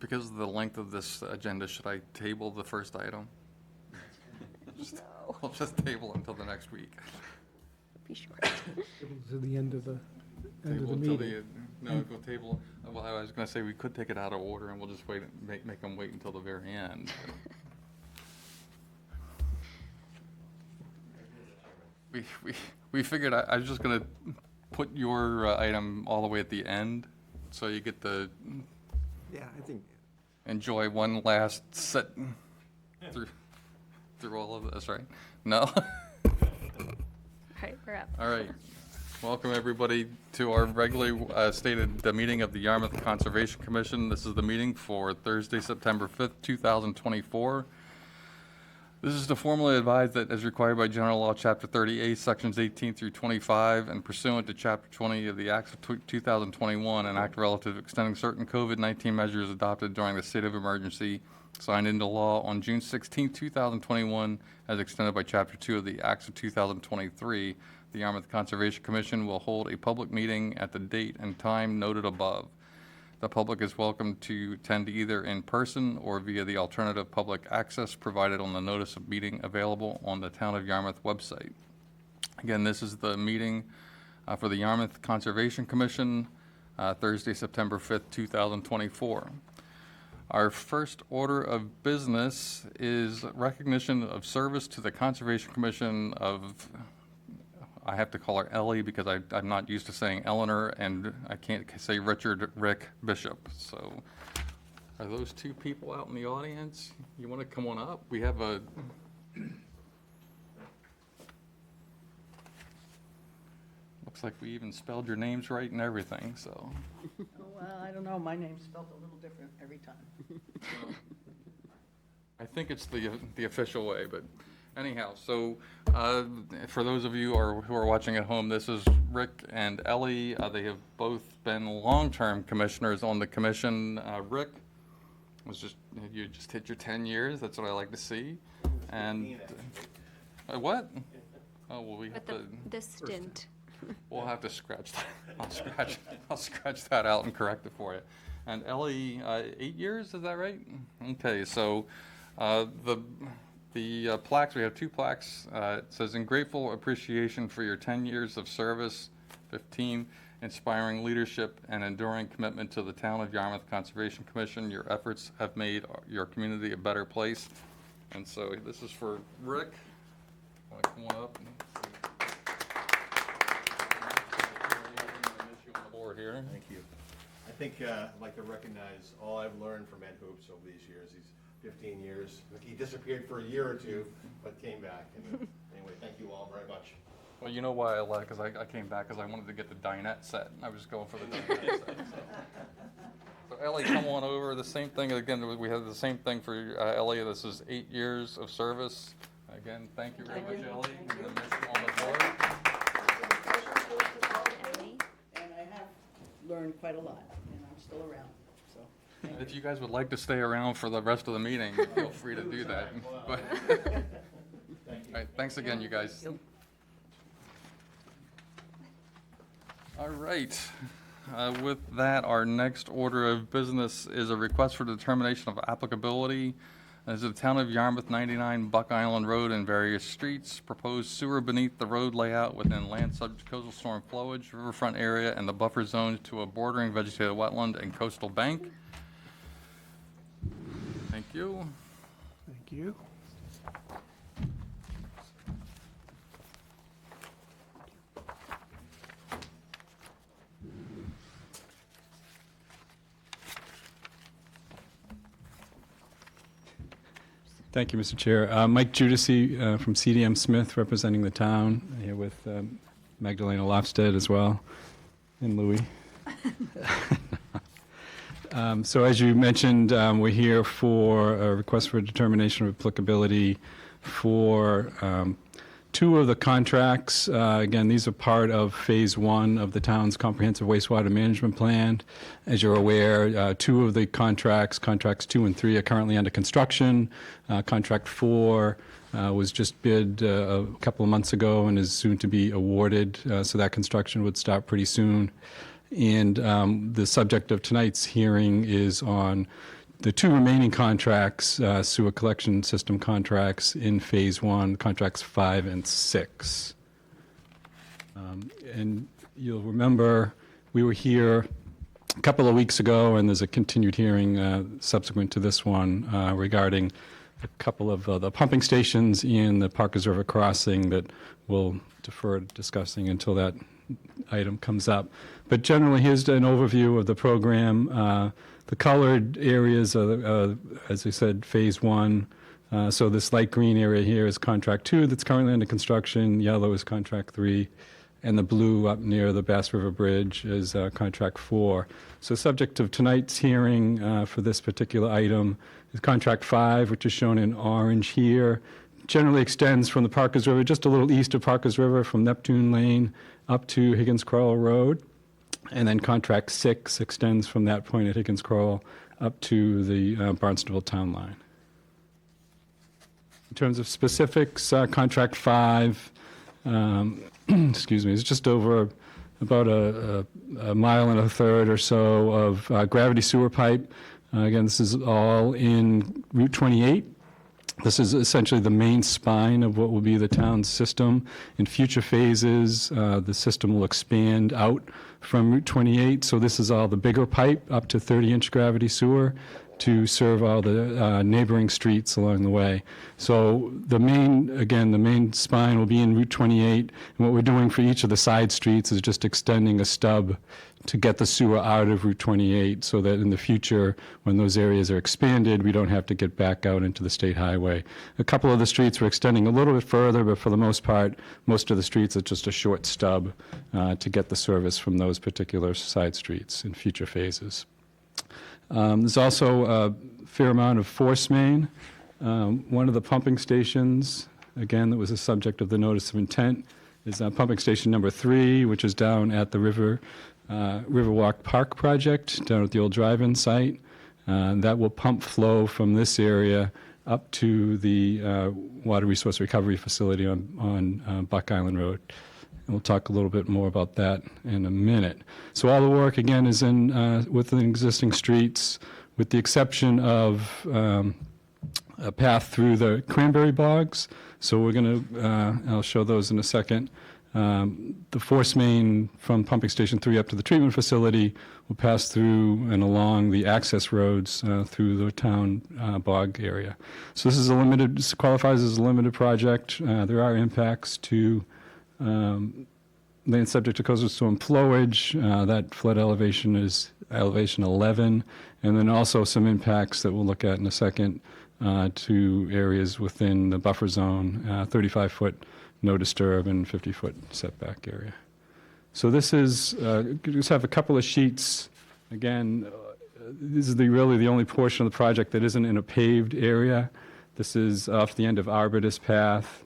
Because of the length of this agenda, should I table the first item? No. We'll just table until the next week. Be sure. To the end of the Table until meeting. No, we'll table, well, I was gonna say we could take it out of order and we'll just wait, make them wait until the very end. We figured I was just gonna put your item all the way at the end, so you get to Yeah, I think, enjoy one last sit through all of this, right? No? All right, we're up. All right. Welcome, everybody, to our regularly stated meeting of the Yarmouth Conservation Commission. This is the meeting for Thursday, September 5th, 2024. This is to formally advise that as required by General Law, Chapter 38, Sections 18 through 25, and pursuant to Chapter 20 of the Acts of 2021, an act relative to extending certain COVID-19 measures adopted during the state of emergency, signed into law on June 16, 2021, as extended by Chapter 2 of the Acts of 2023, the Yarmouth Conservation Commission will hold a public meeting at the date and time noted above. The public is welcome to attend either in person or via the alternative public access provided on the notice of meeting available on the Town of Yarmouth website. Again, this is the meeting for the Yarmouth Conservation Commission, Thursday, September 5th, 2024. Our first order of business is recognition of service to the Conservation Commission of, I have to call her Ellie because I'm not used to saying Eleanor, and I can't say Richard Rick Bishop. So are those two people out in the audience? You want to come on up? We have a, looks like we even spelled your names right and everything, so. Well, I don't know, my name's spelled a little different every time. I think it's the official way, but anyhow, so for those of you who are watching at home, this is Rick and Ellie. They have both been long-term commissioners on the commission. Rick you just hit your 10 years. That's what I like to see. And what? Oh well, we have But to. this stint. We'll have to scratch that. I'll scratch that out and correct it for you. And Ellie, 8 years, is that right? Okay, so the plaques, we have two plaques. It says, in grateful appreciation for your 10 years of service, 15, inspiring leadership and enduring commitment to the Town of Yarmouth Conservation Commission. Your efforts have made your community a better place. And so this is for Rick. Want to come on up? Here. Thank you. I think I'd like to recognize all I've learned from Ed Hoops over these years. He's 15 years. He disappeared for a year or two, but came back. And anyway, thank you all very much. Well, you know why I left, because I came back because I wanted to get the dinette set. I was going for the dinette set. So Ellie, come on over. The same thing, again, we have the same thing for Ellie. This is 8 years of service. Again, thank you very much, Ellie. I'm going to miss you on the board. Learned quite a lot, and I'm still around, so. If you guys would like to stay around for the rest of the meeting, feel free to do that. But, all right, thanks again, you guys. All right. With that, our next order of business is a request for determination of applicability. As the Town of Yarmouth, 99 Buck Island Road and various streets, proposed sewer beneath the road layout within land subject to coastal storm flowage, riverfront area, and the buffer zone to a bordering vegetated wetland and coastal bank. Thank you. Thank you. Thank you, Mr. Chair. Mike Judici from CDM Smith, representing the town, here with Magdalena Lofstead as well, and Louis. So as you mentioned, we're here for a request for a determination of applicability for two of the contracts. Again, these are part of Phase 1 of the town's comprehensive wastewater management plan. As you're aware, two of the contracts, contracts 2 and 3, are currently under construction. Contract 4 was just bid a couple of months ago and is soon to be awarded, so that construction would start pretty soon. And the subject of tonight's hearing is on the two remaining contracts, sewer collection system contracts in Phase 1, contracts 5 and 6. And you'll remember, we were here a couple of weeks ago, and there's a continued hearing subsequent to this one regarding a couple of the pumping stations in the Parkers River crossing that we'll defer discussing until that item comes up. But generally, here's an overview of the program. The colored areas are, as I said, Phase 1. So this light green area here is Contract 2 that's currently under construction. Yellow is Contract 3. And the blue up near the Bass River Bridge is Contract 4. So subject of tonight's hearing for this particular item is Contract 5, which is shown in orange here. Generally extends from the Parkers River, just a little east of Parkers River, from Neptune Lane up to Higgins Crowell Road. And then Contract 6 extends from that point at Higgins Crowell up to the Barnstable Town Line. In terms of specifics, Contract 5, excuse me, is just over about a mile and a third or so of gravity sewer pipe. Again, this is all in Route 28. This is essentially the main spine of what will be the town's system. In future phases, the system will expand out from Route 28. So this is all the bigger pipe, up to 30-inch gravity sewer, to serve all the neighboring streets along the way. So the main spine will be in Route 28. And what we're doing for each of the side streets is just extending a stub to get the sewer out of Route 28 so that in the future, when those areas are expanded, we don't have to get back out into the state highway. A couple of the streets we're extending a little bit further, but for the most part, most of the streets are just a short stub to get the service from those particular side streets in future phases. There's also a fair amount of force main. One of the pumping stations, again, that was the subject of the notice of intent, is pumping station number 3, which is down at the Riverwalk Park project, down at the old drive-in site. That will pump flow from this area up to the Water Resource Recovery Facility on Buck Island Road. And we'll talk a little bit more about that in a minute. So all the work, again, is within existing streets, with the exception of a path through the cranberry bogs. So we're going to, I'll show those in a second. The force main from pumping station 3 up to the treatment facility will pass through and along the access roads through the town bog area. So this qualifies as a limited project. There are impacts to land subject to coastal storm flowage. That flood elevation is elevation 11, and then also some impacts that we'll look at in a second to areas within the buffer zone, 35-foot no disturb and 50-foot setback area. So this is, just have a couple of sheets. Again, this is really the only portion of the project that isn't in a paved area. This is off the end of Arbutus Path.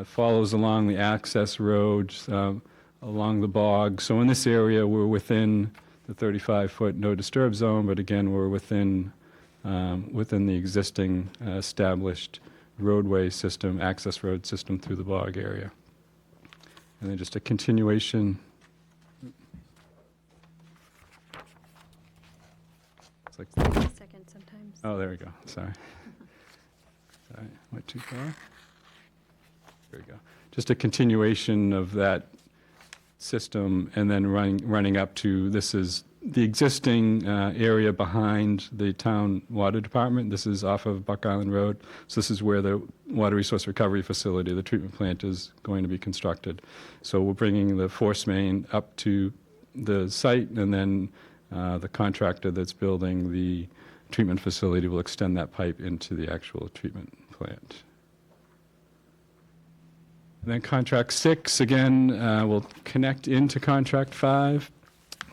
Follows along the access roads, along the bog. So in this area, we're within the 35-foot no disturb zone, but again, we're within the existing established roadway system, access road system through the bog area. And then just a continuation. It's like, A second sometimes. oh, there we go. Sorry. Sorry, went too far. There we go. Just a continuation of that system, and then running up to, this is the existing area behind the town water department. This is off of Buck Island Road. So this is where the Water Resource Recovery Facility, the treatment plant, is going to be constructed. So we're bringing the force main up to the site, and then the contractor that's building the treatment facility will extend that pipe into the actual treatment plant. And then Contract 6, again, will connect into Contract 5.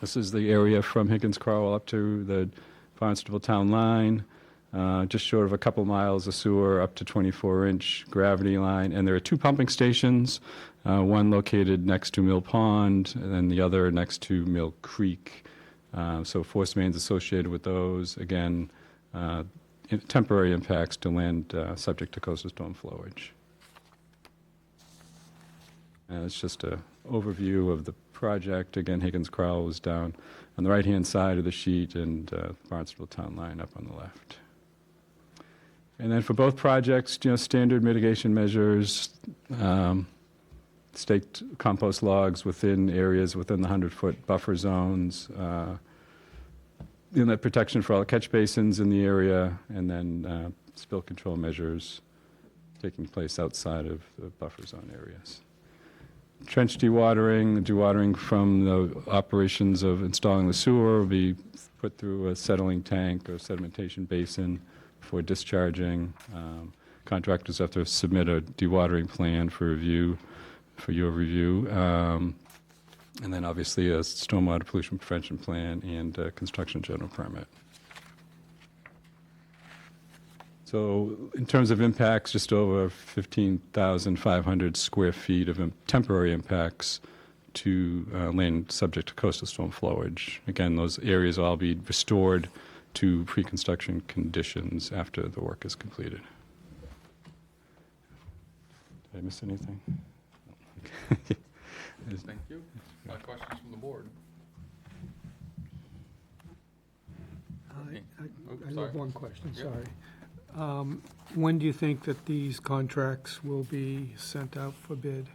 This is the area from Higgins Crowell up to the Barnstable Town Line, just short of a couple miles of sewer, up to 24-inch gravity line. And there are 2 pumping stations, one located next to Mill Pond, and then the other next to Mill Creek. So force mains associated with those. Again, temporary impacts to land subject to coastal storm flowage. It's just a overview of the project. Again, Higgins Crowell was down on the right-hand side of the sheet, and Barnstable Town Line up on the left. And then for both projects, standard mitigation measures, staked compost logs within areas within the 100-foot buffer zones, inlet protection for all the catch basins in the area, and then spill control measures taking place outside of the buffer zone areas. Trench dewatering from the operations of installing the sewer will be put through a settling tank or sedimentation basin for discharging. Contractors have to submit a dewatering plan for review, for your review. And then obviously a stormwater pollution prevention plan and a construction general permit. So in terms of impacts, just over 15,500 square feet of temporary impacts to land subject to coastal storm flowage. Again, those areas will all be restored to pre-construction conditions after the work is completed. Did I miss anything? Thank you. Questions from the board? I sorry. have one question, Yeah. sorry. When do you think that these contracts will be sent out for bid?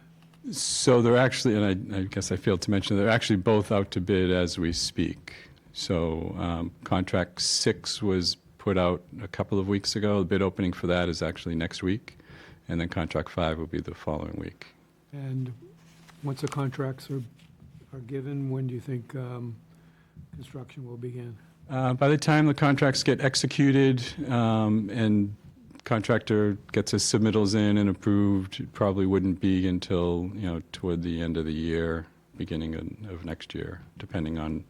So they're actually, and I guess I failed to mention, they're actually both out to bid as we speak. So contract 6 was put out a couple of weeks ago. The bid opening for that is actually next week. And then contract 5 will be the following week. And once the contracts are given, when do you think construction will begin? By the time the contracts get executed and contractor gets his submittals in and approved, it probably wouldn't be until, toward the end of the year, beginning of next year, depending on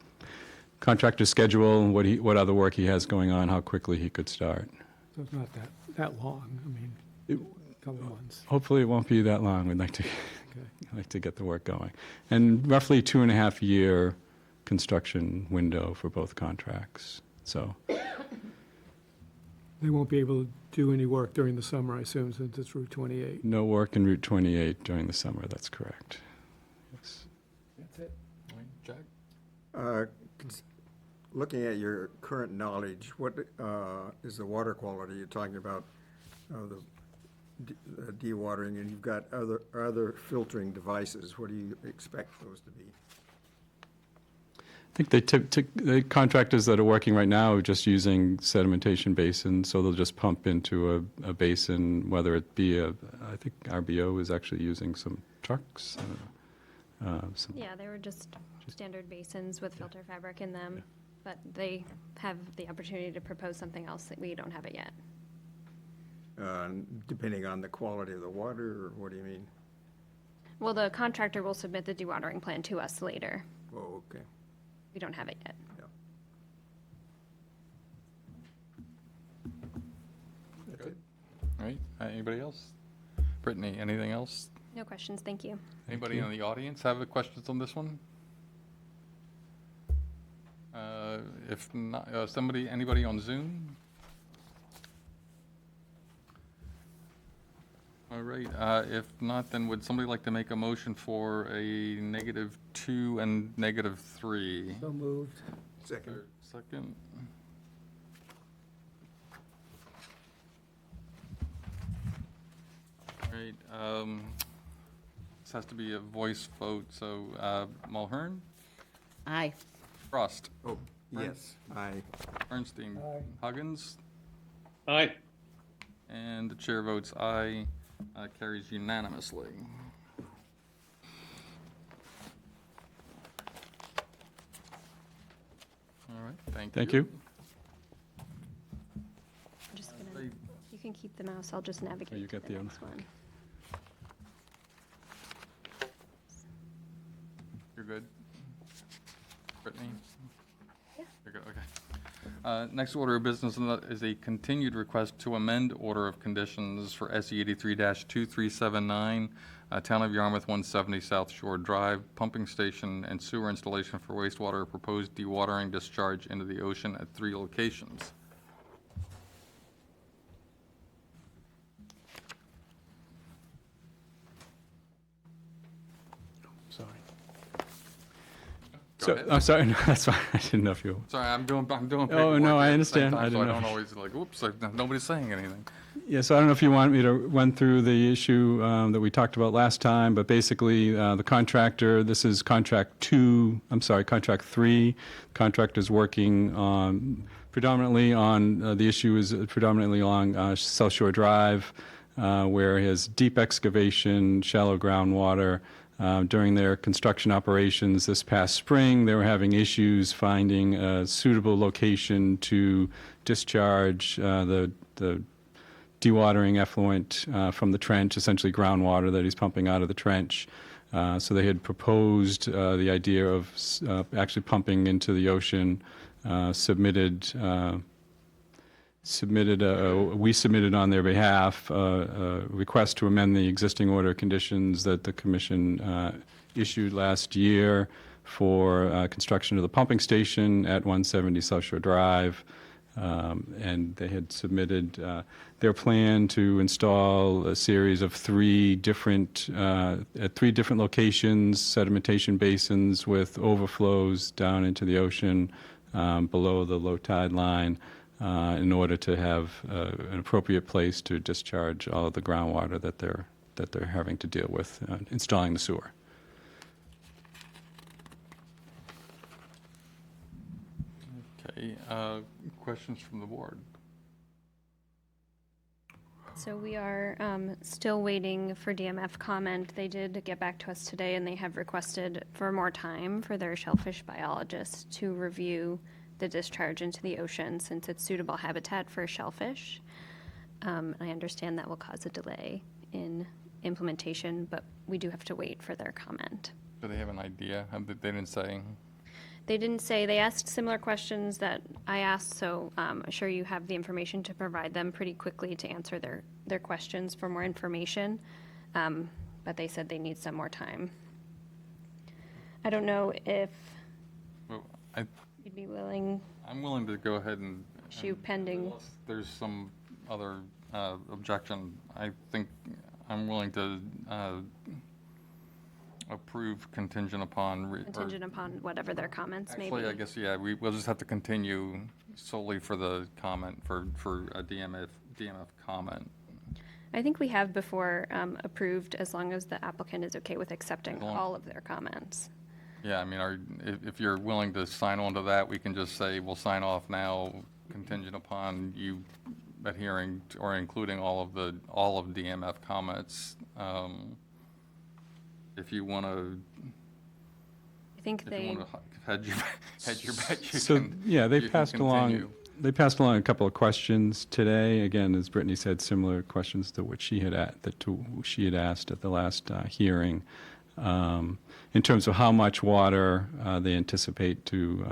contractor's schedule, what other work he has going on, how quickly he could start. So it's not that long, I mean, a couple of months. Hopefully, it won't be that long. We'd like to, like to get the work going. And roughly 2.5 year construction window for both contracts. So They won't be able to do any work during the summer, I assume, since it's Route 28. no work in Route 28 during the summer. That's correct. Yes. That's it. All right, Jack? Looking at your current knowledge, what is the water quality? You're talking about the dewatering, and you've got other filtering devices. What do you expect those to be? I think the contractors that are working right now are just using sedimentation basins, so they'll just pump into a basin, whether it be I think RBO is actually using some trucks. Yeah, they were just standard basins with filter fabric in them, but they have the opportunity to propose something else that we don't have it yet. Depending on the quality of the water, or what do you mean? Well, the contractor will submit the dewatering plan to us later. Oh, okay. We don't have it yet. That's it. All right, anybody else? Brittany, anything else? No questions, thank you. Anybody in the audience have questions on this one? If not, anybody on Zoom? All right, if not, then would somebody like to make a motion for a -2 and -3? So moved. Second. Second. All right, this has to be a voice vote, so Mulhern, Aye. Frost, Oh, yes, aye. Bernstein, Aye. Huggins, Aye. and the chair votes aye, carries unanimously. All right, thank you. Thank you. I'm just gonna, you can keep the mouse, I'll just navigate you to get the the other- next one. You're good? Brittany? Yeah. You're good, okay. Next order of business is a continued request to amend order of conditions for SE 83-2379, Town of Yarmouth 170 South Shore Drive, pumping station and sewer installation for wastewater, proposed dewatering discharge into the ocean at 3 locations. Sorry. So, ahead. I'm sorry, no, that's fine. I didn't know if you. Sorry, I'm doing paperwork. Oh, no, I here at the same understand. time, I So I didn't don't know. always like, oops, nobody's saying anything. Yeah, so I don't know if you want me to run through the issue that we talked about last time, but basically, the contractor, this is contract 3. Contractor's working predominantly on, the issue is predominantly along South Shore Drive, where he has deep excavation, shallow groundwater. During their construction operations this past spring, they were having issues finding a suitable location to discharge the dewatering effluent from the trench, essentially groundwater that he's pumping out of the trench. So they had proposed the idea of actually pumping into the ocean, we submitted on their behalf a request to amend the existing order of conditions that the commission issued last year for construction of the pumping station at 170 South Shore Drive. And they had submitted their plan to install a series of 3 different, at 3 different locations, sedimentation basins with overflows down into the ocean below the low tide line, in order to have an appropriate place to discharge all of the groundwater that they're having to deal with installing the sewer. Okay, questions from the board? So we are still waiting for DMF comment. They did get back to us today, and they have requested for more time for their shellfish biologist to review the discharge into the ocean since it's suitable habitat for shellfish. I understand that will cause a delay in implementation, but we do have to wait for their comment. Do they have an idea? They didn't say. They didn't say, they asked similar questions that I asked, so I'm sure you have the information to provide them pretty quickly to answer their questions for more information. But they said they need some more time. I don't know if Well, you'd be willing, I'm willing to go ahead and. Issue and pending. Unless there's some other objection, I think I'm willing to approve contingent upon. contingent upon whatever their comments may be. Actually, I guess, yeah, we'll just have to continue solely for the comment, for a DMF comment. I think we have before approved as long as the applicant is okay with accepting As long- all of their comments. Yeah, I mean, if you're willing to sign on to that, we can just say, we'll sign off now contingent upon you adhering or including all of DMF comments. If you want to, I think they, hedge your bet, you So, can. yeah, you they can passed along, continue. they passed along a couple of questions today. Again, as Brittany said, similar questions to what she had asked at the last hearing, in terms of how much water they anticipate to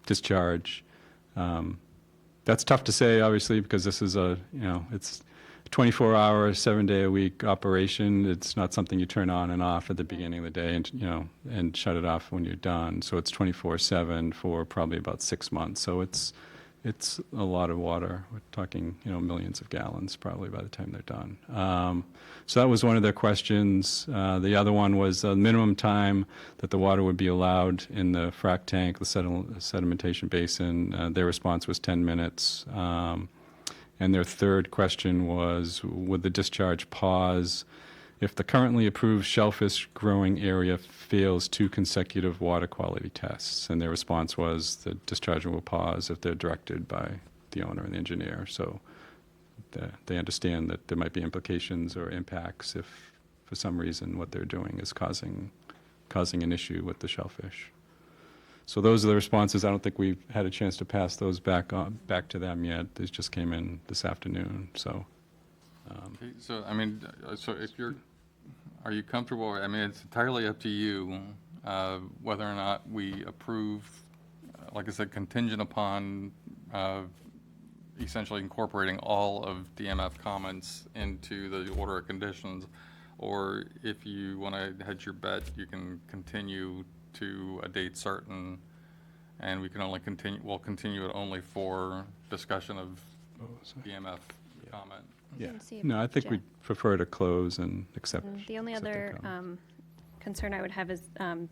discharge. That's tough to say, obviously, because this is it's 24-hour, 7-day-a-week operation. It's not something you turn on and off at the beginning of the day and shut it off when you're done. So it's 24/7 for probably about 6 months. So it's a lot of water. We're talking, millions of gallons probably by the time they're done. So that was one of their questions. The other one was the minimum time that the water would be allowed in the frac tank, the sedimentation basin. Their response was 10 minutes. And their third question was, would the discharge pause if the currently approved shellfish growing area fails 2 consecutive water quality tests? And their response was the discharge will pause if they're directed by the owner and the engineer. So they understand that there might be implications or impacts if, for some reason, what they're doing is causing an issue with the shellfish. So those are the responses. I don't think we've had a chance to pass those back to them yet. These just came in this afternoon, so. Okay, so, I mean, are you comfortable, I mean, it's entirely up to you whether or not we approve, like I said, contingent upon essentially incorporating all of DMF comments into the order of conditions, or if you want to hedge your bet, you can continue to a date certain, and we can only we'll continue it only for discussion of DMF comment. Yeah. didn't see a No, I think budget. we'd prefer to close and accept. The only accept their other comment. concern I would have is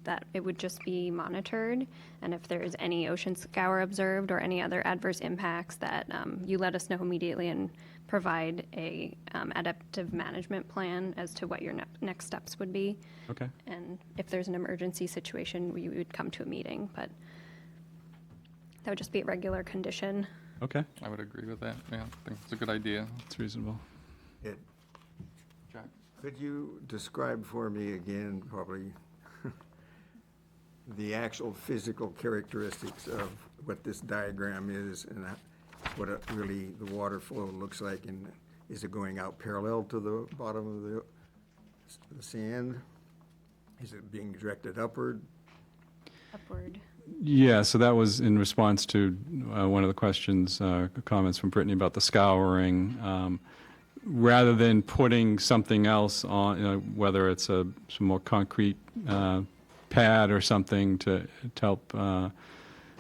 that it would just be monitored, and if there's any ocean scour observed or any other adverse impacts, that you let us know immediately and provide a adaptive management plan as to what your next steps would be. Okay. And if there's an emergency situation, we would come to a meeting, but that would just be a regular condition. Okay, I would agree with that. Yeah, I think it's a good idea. it's reasonable. Ed, Jack? could you describe for me again, probably, the actual physical characteristics of what this diagram is and what really the water flow looks like? And is it going out parallel to the bottom of the sand? Is it being directed upward? Upward. Yeah, so that was in response to one of the questions, comments from Brittany about the scouring. Rather than putting something else on, whether it's some more concrete pad or something to help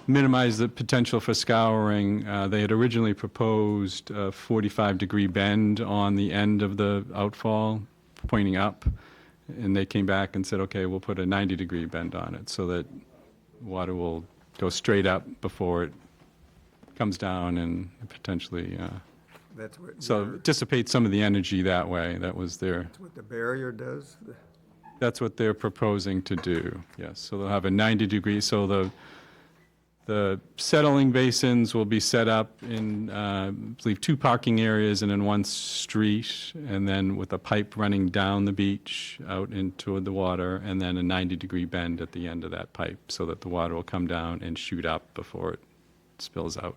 minimize the potential for scouring, they had originally proposed a 45-degree bend on the end of the outfall, pointing up, and they came back and said, okay, we'll put a 90-degree bend on it so that water will go straight up before it comes down and potentially, That's what, so dissipate some of the energy that way. That was that's what the barrier does? that's what they're proposing to do, yes. So they'll have a 90-degree, so the settling basins will be set up in, I believe, 2 parking areas and in 1 street, and then with a pipe running down the beach out into the water, and then a 90-degree bend at the end of that pipe, so that the water will come down and shoot up before it spills out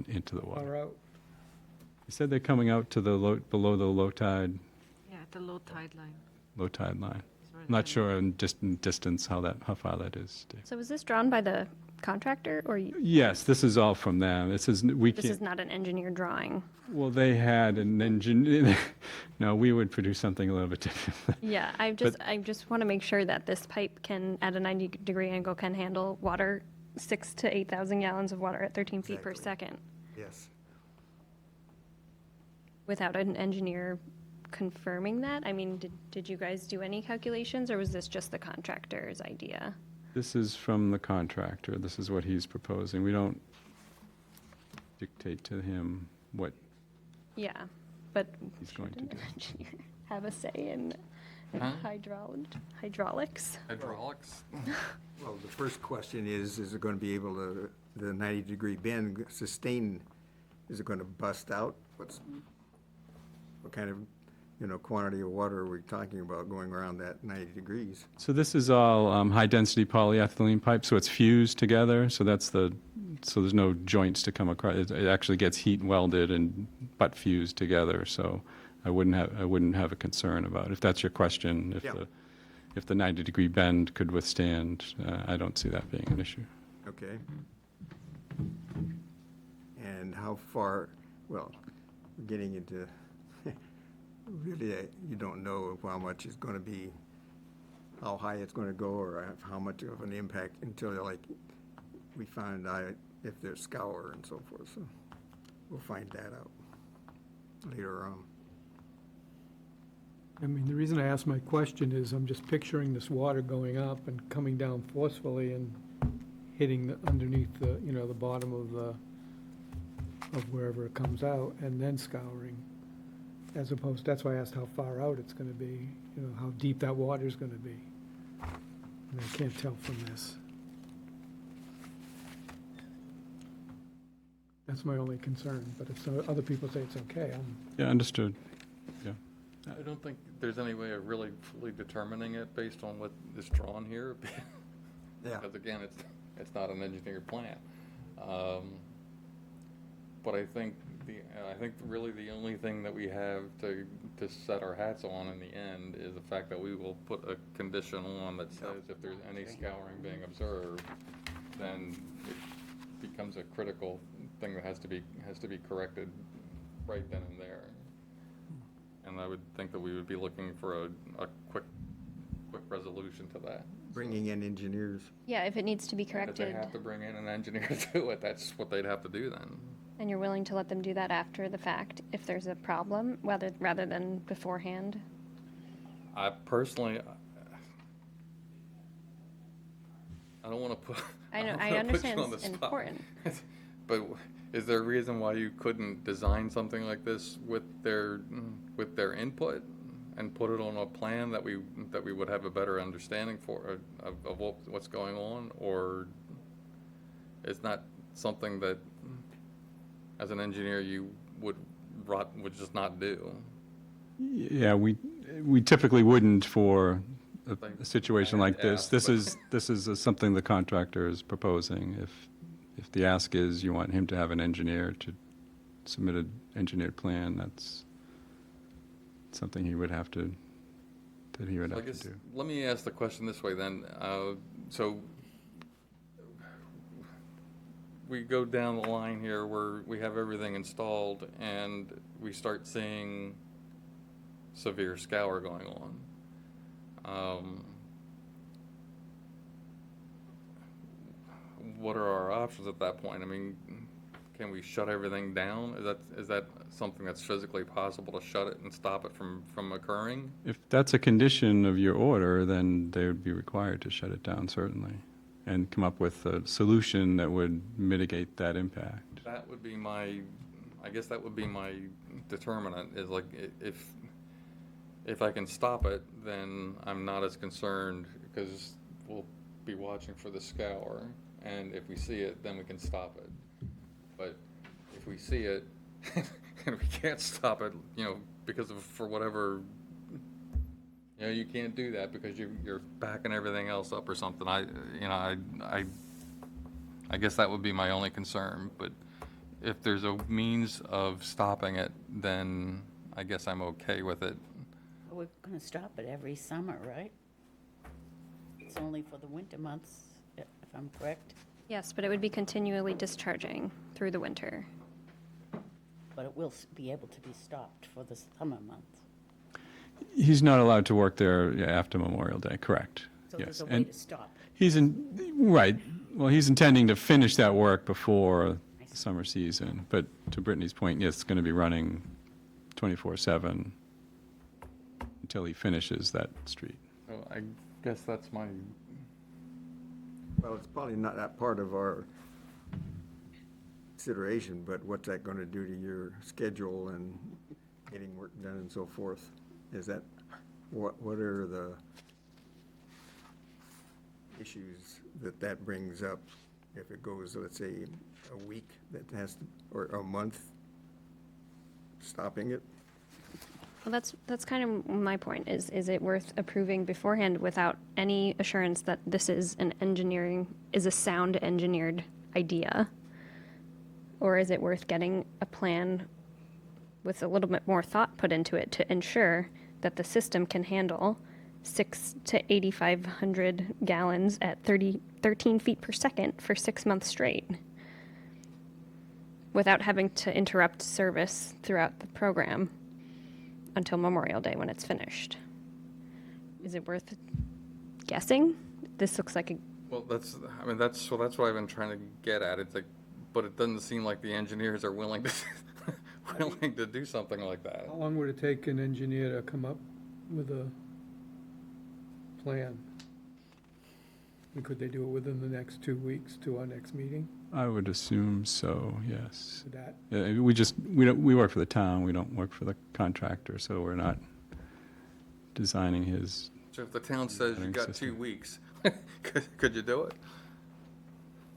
into the water. Far out? They said they're coming out to the below the low tide Yeah, at the low tide line. line. Sorry, I'm not sure in distance how far that is, Dave. So was this drawn by the contractor, or Yes, this is all from them. This is, we this can't. is not an engineer drawing? Well, they had an engineer, no, we would produce something a little bit different. Yeah, I just want to make sure that this pipe can, at a 90-degree angle, can handle water, 6,000 to 8,000 gallons of water at 13 feet per Exactly. second, Yes. without an engineer confirming that. I mean, did you guys do any calculations, or was this just the contractor's idea? This is from the contractor. This is what he's proposing. We don't dictate to him what Yeah, but he's going to shouldn't do. an engineer have a say in Huh? hydraulics? Hydraulics? Well, the first question is it going to be able to, the 90-degree bend sustain, is it going to bust out? What kind of, quantity of water are we talking about going around that 90 degrees? So this is all high-density polyethylene pipe, so it's fused together, so so there's no joints to come across. It actually gets heat welded and butt fused together, so I wouldn't have a concern about it. If that's your question, if the 90-degree bend could withstand, I don't see that being an issue. Okay. And how far, well, getting into, really, you don't know how much it's going to be, how high it's going to go, or how much of an impact until, we find out if there's scour and so forth. So we'll find that out later on. I mean, the reason I ask my question is I'm just picturing this water going up and coming down forcefully and hitting underneath the bottom of wherever it comes out, and then scouring. As opposed, that's why I asked how far out it's gonna be, how deep that water's gonna be. And I can't tell from this. That's my only concern, but if some other people say it's okay, Yeah, understood. Yeah. I don't think there's any way of really fully determining it based on what is drawn here. Yeah. Because again, it's not an engineered plan. But I think really the only thing that we have to set our hats on in the end is the fact that we will put a condition on that says if there's any scouring being observed, then it becomes a critical thing that has to be corrected right then and there. And I would think that we would be looking for a quick resolution to that. Bringing in engineers. Yeah, if it needs to be If they corrected, have to bring in an engineer to do it, that's what they'd have to do then. and you're willing to let them do that after the fact if there's a problem, rather than beforehand? I personally, I don't want to put. I know, don't I wanna put you understand on the it's spot. important. But is there a reason why you couldn't design something like this with their input and put it on a plan that we would have a better understanding for, of what's going on? Or is not something that, as an engineer, you would just not do? Yeah, we typically wouldn't for Like, a situation I like this. asked, This but- is something the contractor is proposing. If the ask is you want him to have an engineer to submit an engineered plan, that's something he would have to, that he would I have to guess, do. let me ask the question this way then. So we go down the line here where we have everything installed and we start seeing severe scour going on. What are our options at that point? I mean, can we shut everything down? Is that something that's physically possible to shut it and stop it from occurring? If that's a condition of your order, then they would be required to shut it down, certainly, and come up with a solution that would mitigate that impact. That would be I guess that would be my determinant, is like, if I can stop it, then I'm not as concerned, because we'll be watching for the scour, and if we see it, then we can stop it. But if we see it, and we can't stop it, because for whatever, you can't do that because you're backing everything else up or something. I guess that would be my only concern, but if there's a means of stopping it, then I guess I'm okay with it. We're going to stop it every summer, right? It's only for the winter months, if I'm correct, Yes, but it would be continually discharging through the winter. but it will be able to be stopped for the summer months. He's not allowed to work there after Memorial Day, correct? So Yes. there's a way And to stop. right, well, he's intending to finish that work before the summer season, but to Brittany's point, yes, it's going to be running 24/7 until he finishes that street. So I guess that's my, Well, it's probably not that part of our consideration, but what's that gonna do to your schedule and getting work done and so forth? Is that, what are the issues that brings up if it goes, let's say, a week that has to, or a month, stopping it? Well, that's kind of my point, is it worth approving beforehand without any assurance that this is a sound engineered idea? Or is it worth getting a plan with a little bit more thought put into it to ensure that the system can handle 600 to 8,500 gallons at 13 feet per second for 6 months straight, without having to interrupt service throughout the program until Memorial Day when it's finished? Is it worth guessing? This looks like that's what I've been trying to get at. It's like, but it doesn't seem like the engineers are willing to do something like that. How long would it take an engineer to come up with a plan? And could they do it within the next 2 weeks to our next meeting? I would assume so, yes. Would that, We work for the town, we don't work for the contractor, so we're not designing his, So if the town says you Running got 2 system. weeks, could you do it?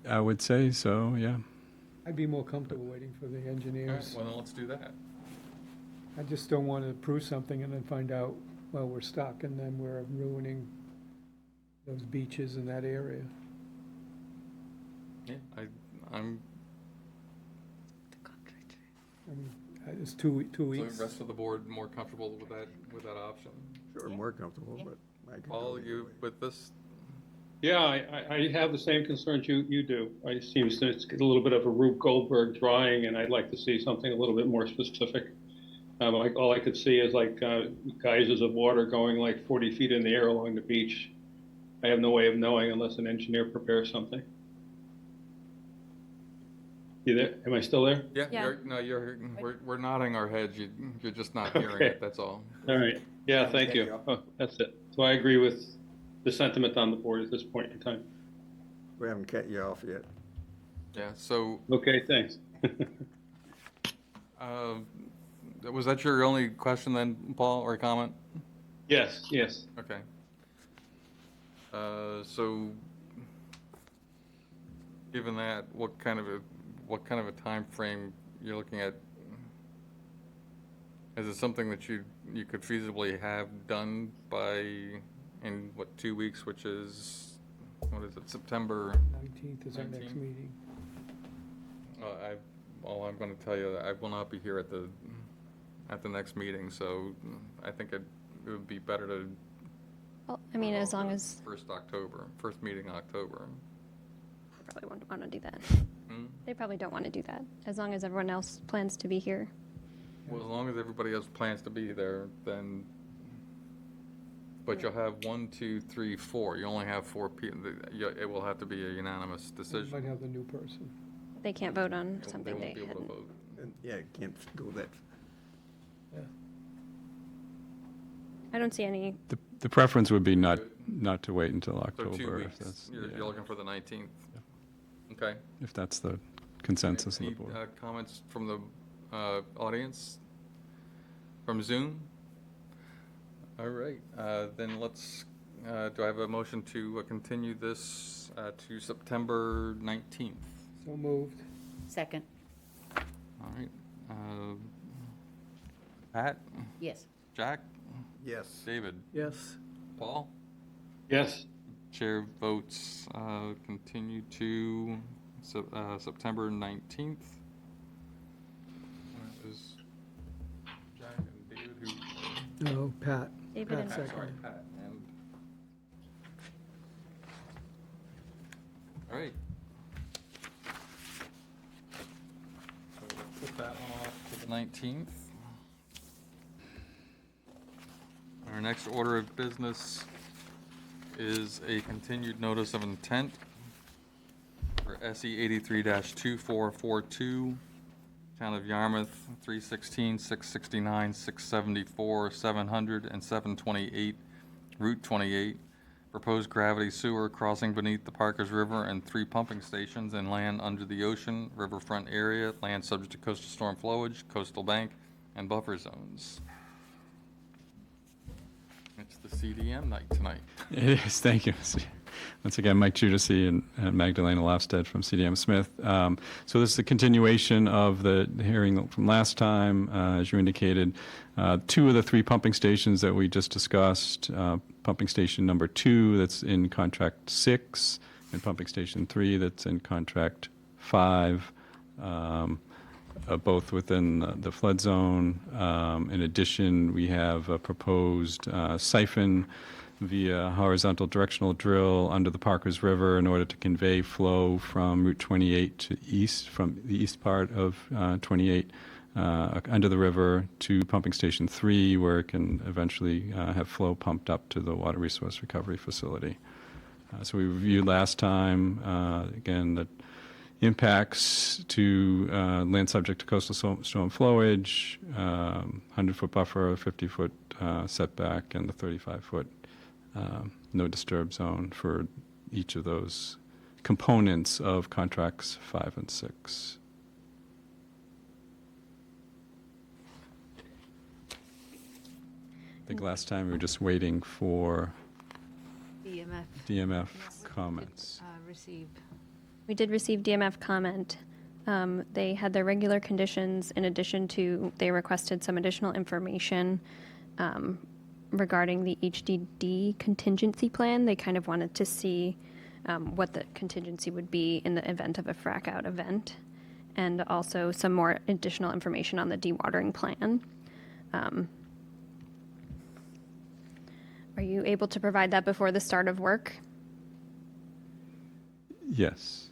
I would say so, yeah. I'd be more comfortable waiting for the All right, engineers. well, then let's do that. I just don't want to approve something and then find out, well, we're stuck, and then we're ruining those beaches in that area. Yeah, I'm, I mean, it's 2 so weeks. the rest of the board more comfortable with that option? Sure, more comfortable, but I can. Paul, go either you way. with this? Yeah, I have the same concerns you do. It seems that it's a little bit of a Rube Goldberg drawing, and I'd like to see something a little bit more specific. All I could see is geysers of water going like 40 feet in the air along the beach. I have no way of knowing unless an engineer prepares something. You there? Am I still there? Yeah. We're nodding our heads. You're just not hearing Okay. it, that's all. All right. Yeah, thank Okay, you. yeah. Oh, that's it. So I agree with the sentiment on the board at this point in time. We haven't cut you off yet. Yeah, so, Okay, thanks. was that your only question then, Paul, or comment? Yes, yes. Okay. So, given that, what kind of a time frame you're looking at? Is it something that you could feasibly have done in what, 2 weeks, which is, what is it, September? 19th is our next 19th? meeting. All I'm going to tell you, that I will not be here at the next meeting, so I think it would be better to. Well, I mean, as long as, First meeting in October. they probably won't want to do that. Hmm? They probably don't want to do that, as long as everyone else plans to be here. Well, as long as everybody else plans to be there, then, but you'll have 1, 2, 3, 4. You only have 4 people. It will have to be a unanimous We decision. might have the new person. They can't vote on They something won't they be able to hadn't. vote. And, yeah, you can't go that. I don't see any, The preference would be not to wait until So October. 2 if weeks. that's- You're yeah, looking for the 19th. Okay. If that's the consensus of Any the board. comments from the audience? From Zoom? All right, then let's, do I have a motion to continue this to September 19th? So moved. Second, All right. Pat? yes. Jack? Yes. David? Yes. Paul? Yes, Chair votes continue to September 19th. That is Jack and David who. No, Pat. David Pat and Pat, sorry, seconded. Pat. And all right. So we'll put that one off to the 19th. Our next order of business is a continued notice of intent for SE 83-2442, Town of Yarmouth, 316, 669, 674, 700, and 728, Route 28, proposed gravity sewer crossing beneath the Parkers River and 3 pumping stations and land under the ocean, riverfront area, land subject to coastal storm flowage, coastal bank, and buffer zones. It's the CDM night tonight. It is, thank you. Once again, Mike Judici and Magdalena Lofstead from CDM Smith. So this is a continuation of the hearing from last time, as you indicated. 2 of the 3 pumping stations that we just discussed, pumping station number 2 that's in contract 6, and pumping station 3 that's in contract 5. Both within the flood zone. In addition, we have a proposed siphon via horizontal directional drill under the Parkers River in order to convey flow from Route 28 to east, from the east part of 28 under the river to pumping station 3, where it can eventually have flow pumped up to the water resource recovery facility. So we reviewed last time, again, that impacts to land subject to coastal storm flowage, 100-foot buffer, 50-foot setback, and the 35-foot no disturb zone for each of those components of contracts 5 and 6. I think last time we were just waiting for DMF. DMF comments. Receive. we did receive DMF comment. They had their regular conditions. In addition to, they requested some additional information regarding the HDD contingency plan. They kind of wanted to see what the contingency would be in the event of a frack out event, and also some more additional information on the dewatering plan. Are you able to provide that before the start of work? Yes.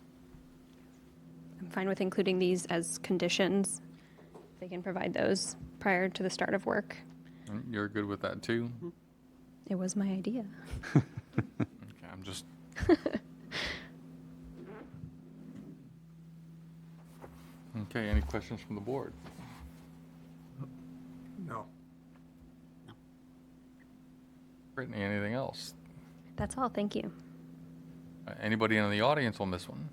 I'm fine with including these as conditions. They can provide those prior to the start of work. You're good with that too? It was my idea. Okay, I'm just. Okay, any questions from the board? No. Brittany, anything else? That's all, thank you. Anybody in the audience on this one?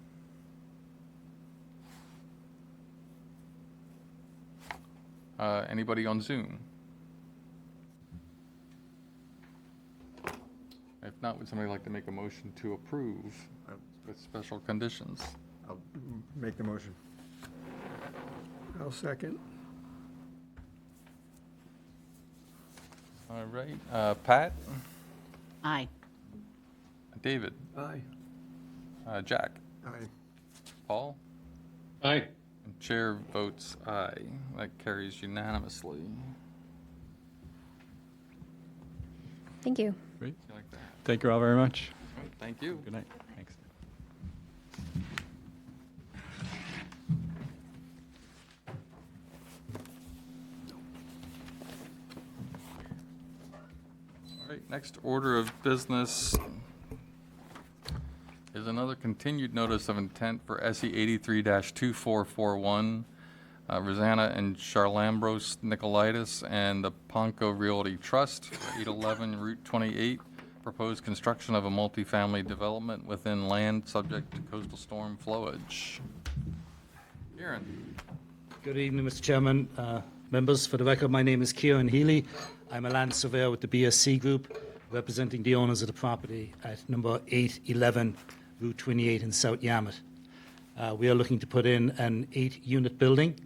Anybody on Zoom? If not, would somebody like to make a motion to approve with special conditions? I'll make the motion. I'll second. All right, Pat, Aye. David, Aye. Jack, Aye. Paul, Aye. and chair votes aye. That carries unanimously. Thank you. Great. You like that? Thank you all very much. All right, thank you. Good night. Thanks. All right, next order of business is another continued notice of intent for SE 83-2441, Rosanna and Charlambros Nicolaitis and the Ponco Realty Trust, 811 Route 28, proposed construction of a multifamily development within land subject to coastal storm flowage. Kieran. Good evening, Mr. Chairman, members. For the record, my name is Kieran Healy. I'm a land surveyor with the BSC Group, representing the owners of the property at number 811 Route 28 in South Yarmouth. We are looking to put in an 8-unit building.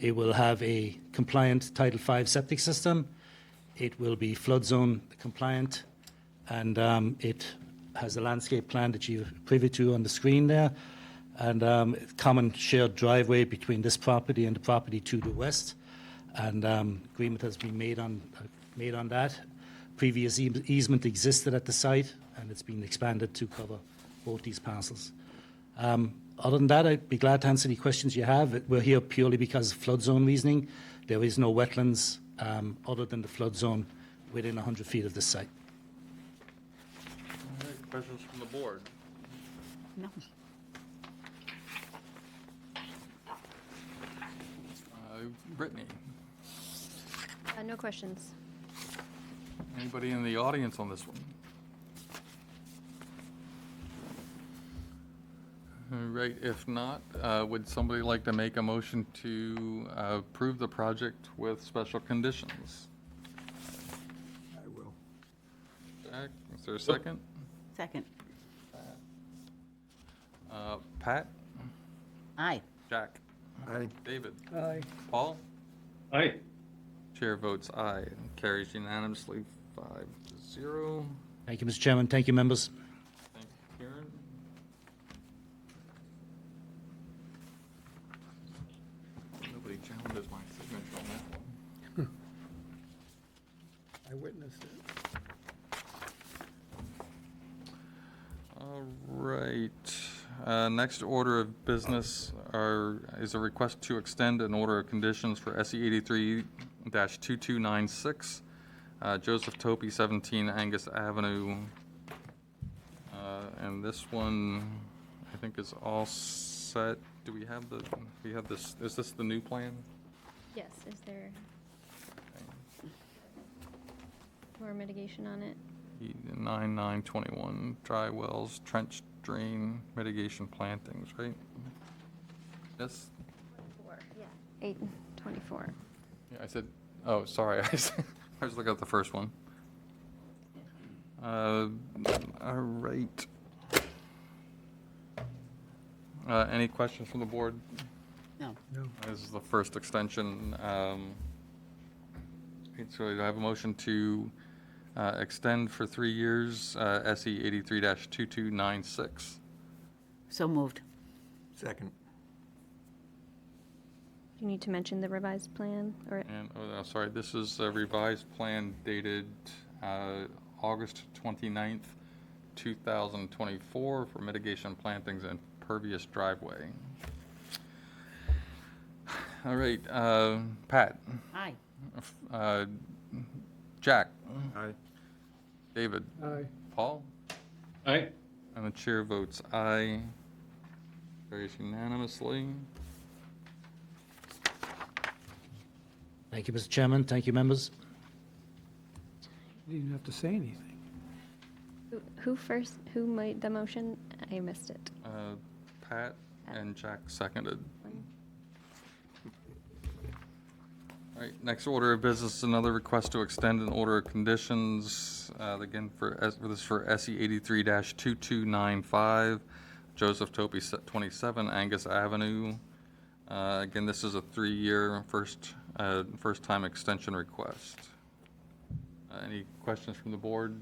It will have a compliant Title V septic system. It will be flood zone compliant, and it has a landscape plan that you're privy to on the screen there, and common shared driveway between this property and the property to the west. And agreement has been made on that. Previous easement existed at the site, and it's been expanded to cover both these parcels. Other than that, I'd be glad to answer any questions you have. We're here purely because of flood zone reasoning. There is no wetlands other than the flood zone within 100 feet of this site. All right, questions from the board? No. Brittany, No questions. anybody in the audience on this one? All right, if not, would somebody like to make a motion to approve the project with special conditions? I will. Jack, is there a second? Second. Pat, Aye. Jack, Aye. David, Aye. Paul? Aye. Chair votes aye, and carries unanimously 5-0. Thank you, Mr. Chairman. Thank you, members. Thank you, Karen. Nobody challenges my signature on that one. I witnessed it. All right. Next order of business is a request to extend an order of conditions for SE 83-2296, Joseph Topi, 17 Angus Avenue. And this one, I think, is all set. Do we have this, is this the new plan? Yes, is there more mitigation on it? 9921, dry wells, trench drain, mitigation plantings, right? Yes? 824. Yeah, I said, oh, sorry, I was looking at the first one. All right. Any questions from the board? No. No. This is the first extension. So I have a motion to extend for 3 years, SE 83-2296. So moved. Second. Do you need to mention the revised plan, or? And, oh, sorry, this is a revised plan dated August 29th, 2024 for mitigation plantings and pervious driveway. All right, Pat, Aye. Jack, Aye. David, Aye. Paul, Aye. and the chair votes aye. Carries unanimously. Thank you, Mr. Chairman. Thank you, members. You didn't have to say anything. Who made the motion? I missed it. Pat and Jack seconded. All right, next order of business, another request to extend an order of conditions, again, for SE 83-2295, Joseph Topi 27 Angus Avenue. Again, this is a 3-year first-time extension request. Any questions from the board?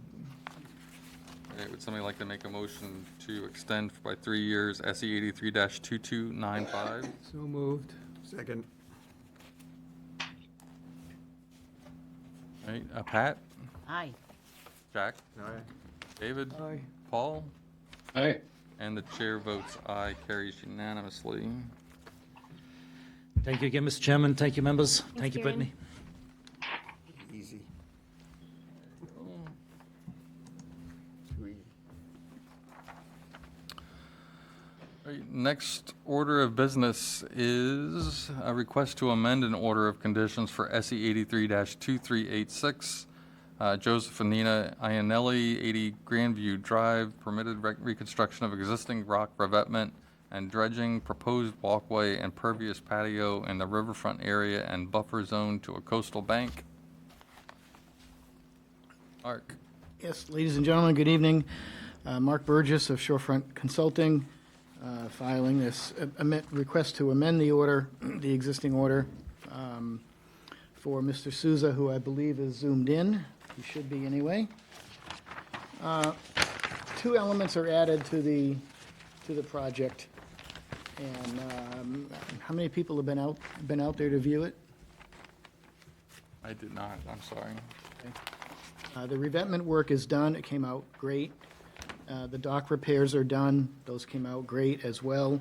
Okay, would somebody like to make a motion to extend by 3 years SE 83-2295? So moved. Second. All right, Pat, Aye. Jack, Aye. David, Aye. Paul, Aye. and the chair votes aye, carries unanimously. Thank you again, Mr. Chairman. Thank you, members. Thank you, Kieran. Brittany. Easy. Too easy. All right, next order of business is a request to amend an order of conditions for SE 83-2386, Joseph and Nina Iannelli, 80 Grandview Drive, permitted reconstruction of existing rock revetment and dredging, proposed walkway and pervious patio in the riverfront area and buffer zone to a coastal bank. Mark. Yes, ladies and gentlemen, good evening. Mark Burgess of Shorefront Consulting, filing this request to amend the order, the existing order, for Mr. Souza, who I believe is zoomed in. He should be anyway. 2 elements are added to the project. And how many people have been out there to view it? I did not, I'm sorry. The revetment work is done. It came out great. The dock repairs are done. Those came out great as well.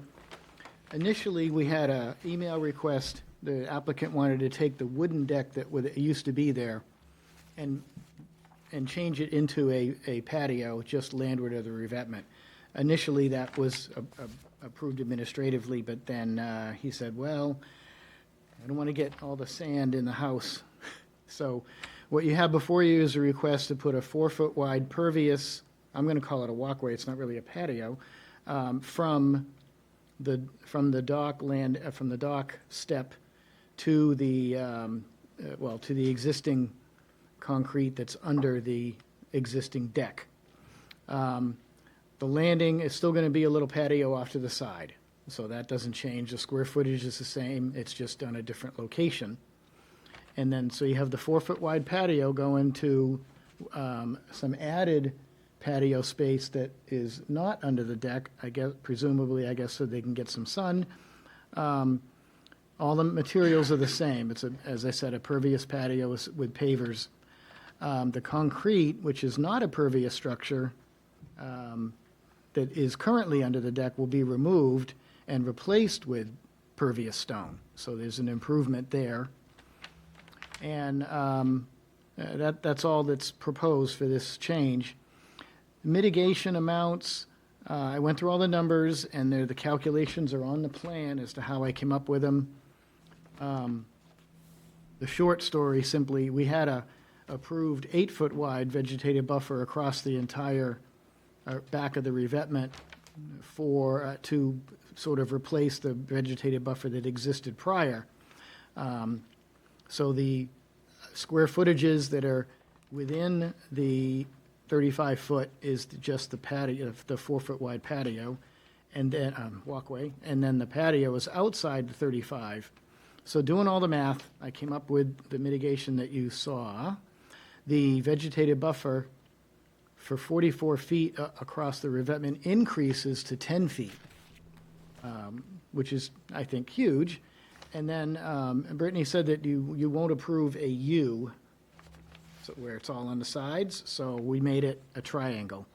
Initially, we had an email request. The applicant wanted to take the wooden deck that used to be there and change it into a patio just landward of the revetment. Initially, that was approved administratively, but then he said, well, I don't want to get all the sand in the house. So what you have before you is a request to put a 4-foot wide pervious, I'm going to call it a walkway, it's not really a patio, from the dock step to the to the existing concrete that's under the existing deck. The landing is still going to be a little patio off to the side, so that doesn't change. The square footage is the same, it's just on a different location. And then, so you have the 4-foot wide patio going to some added patio space that is not under the deck, I guess, presumably, I guess, so they can get some sun. All the materials are the same. It's, as I said, a pervious patio with pavers. The concrete, which is not a pervious structure, that is currently under the deck will be removed and replaced with pervious stone. So there's an improvement there. And that's all that's proposed for this change. Mitigation amounts, I went through all the numbers, and the calculations are on the plan as to how I came up with them. The short story, simply, we had a approved 8-foot wide vegetative buffer across the entire back of the revetment to sort of replace the vegetative buffer that existed prior. So the square footages that are within the 35-foot is just the patio, the 4-foot wide patio, and then walkway, and then the patio is outside the 35. So doing all the math, I came up with the mitigation that you saw. The vegetative buffer for 44 feet across the revetment increases to 10 feet, which is, I think, huge. And then Brittany said that you won't approve a U, so where it's all on the sides, so we made it a triangle.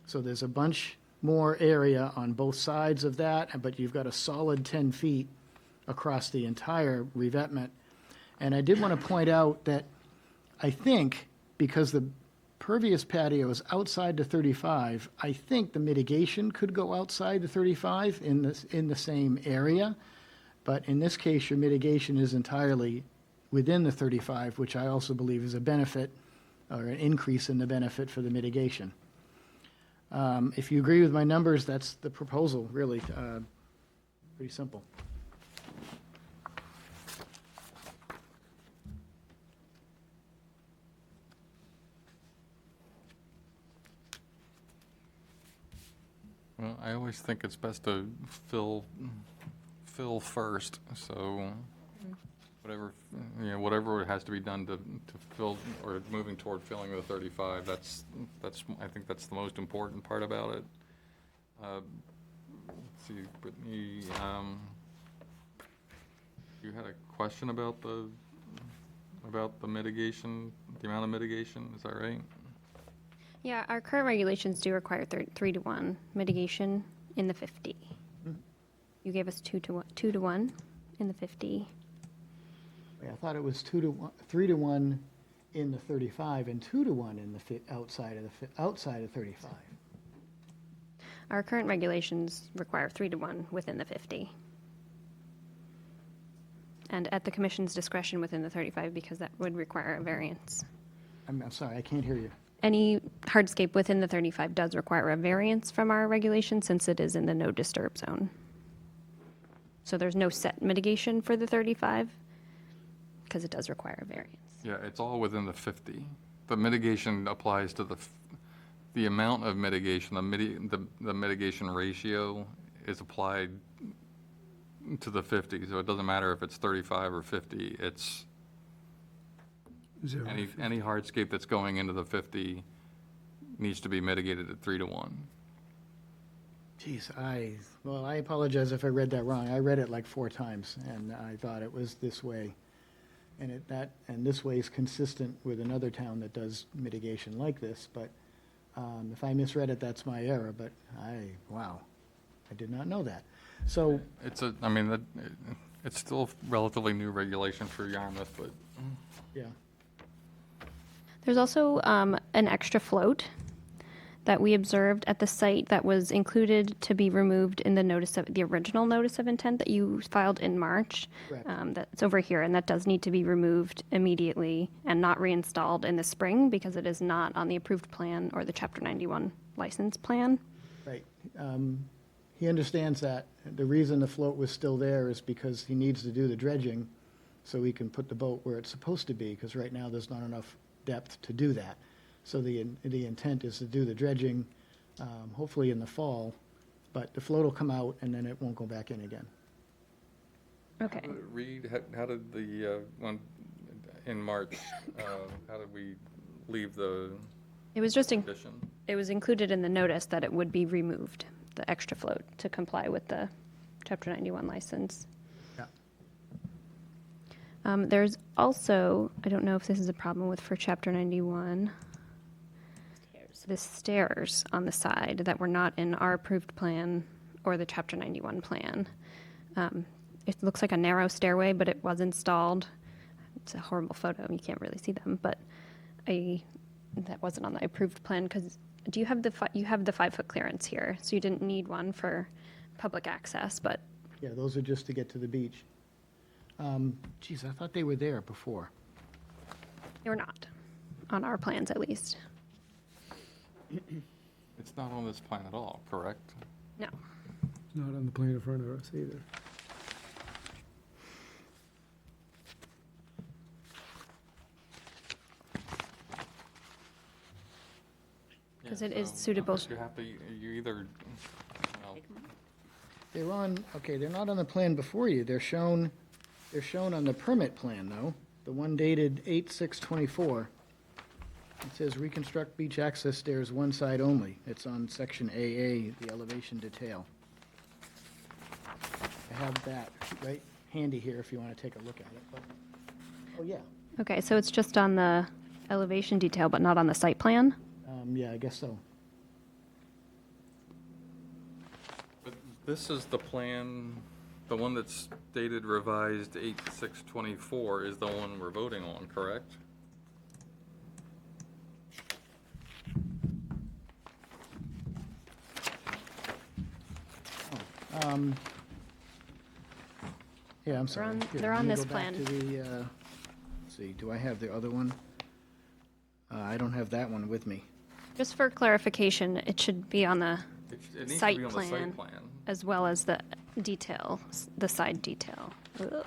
So there's a bunch more area on both sides of that, but you've got a solid 10 feet across the entire revetment. And I did want to point out that I think, because the pervious patio is outside the 35, I think the mitigation could go outside the 35 in the same area. But in this case, your mitigation is entirely within the 35, which I also believe is a benefit or an increase in the benefit for the mitigation. If you agree with my numbers, that's the proposal, really. Pretty simple. Well, I always think it's best to fill first, so whatever has to be done to fill, or moving toward filling the 35, I think that's the most important part about it. Let's see, Brittany, you had a question about the mitigation, the amount of mitigation, is that right? Yeah, our current regulations do require 3-to-1 mitigation in the 50. You gave us 2-to-1 in the 50. Yeah, I thought it was 3-to-1 in the 35 and 2-to-1 in the outside of 35. Our current regulations require 3-to-1 within the 50. And at the commission's discretion within the 35, because that would require a variance. I'm sorry, I can't hear you. Any hardscape within the 35 does require a variance from our regulation since it is in the no disturb zone. So there's no set mitigation for the 35 because it does require a variance. Yeah, it's all within the 50. The mitigation applies to the amount of mitigation, the mitigation ratio is applied to the 50, so it doesn't matter if it's 35 or 50, it's Zero. any hardscape that's going into the 50 needs to be mitigated at 3-to-1. Geez, I apologize if I read that wrong. I read it like 4 times, and I thought it was this way. And this way is consistent with another town that does mitigation like this, but if I misread it, that's my error, but wow, I did not know that. So, It's still relatively new regulation for Yarmouth, but yeah, There's also an extra float that we observed at the site that was included to be removed in the original notice of intent that you filed in March. Correct. That's over here, and that does need to be removed immediately and not reinstalled in the spring because it is not on the approved plan or the Chapter 91 license plan. right. He understands that. The reason the float was still there is because he needs to do the dredging so he can put the boat where it's supposed to be, because right now there's not enough depth to do that. So the intent is to do the dredging, hopefully in the fall, but the float will come out and then it won't go back in again. Okay. Reed, how did the one in March, how did we leave the It was just condition? it was included in the notice that it would be removed, the extra float, to comply with the Chapter 91 license. Yeah. There's also, I don't know if this is a problem for Chapter 91, the stairs on the side that were not in our approved plan or the Chapter 91 plan. It looks like a narrow stairway, but it was installed. It's a horrible photo. You can't really see them, but that wasn't on the approved plan because you have the 5-foot clearance here, so you didn't need one for public access, but Yeah, those are just to get to the beach. Geez, I thought they were there before. you're not, on our plans at least. It's not on this plan at all, correct? No. It's not on the plan in front of us either. Because Yeah, it is so suitable. You have to, you either, well, They're they're not on the plan before you. They're shown on the permit plan, though, the one dated 8/6/24. It says reconstruct beach access stairs one side only. It's on section AA, the elevation detail. I have that right handy here if you want to take a look at it, but, oh, yeah. Okay, so it's just on the elevation detail, but not on the site plan? Yeah, I guess so. but this is the plan, the one that's dated revised 8/6/24 is the one we're voting on, correct? Yeah, I'm sorry. Here, they're let on me this go back plan. to the, let's see, do I have the other one? I don't have that one with me. Just for clarification, it should be on the It needs to site be on the plan site plan. as well as the detail, the side detail. Ugh.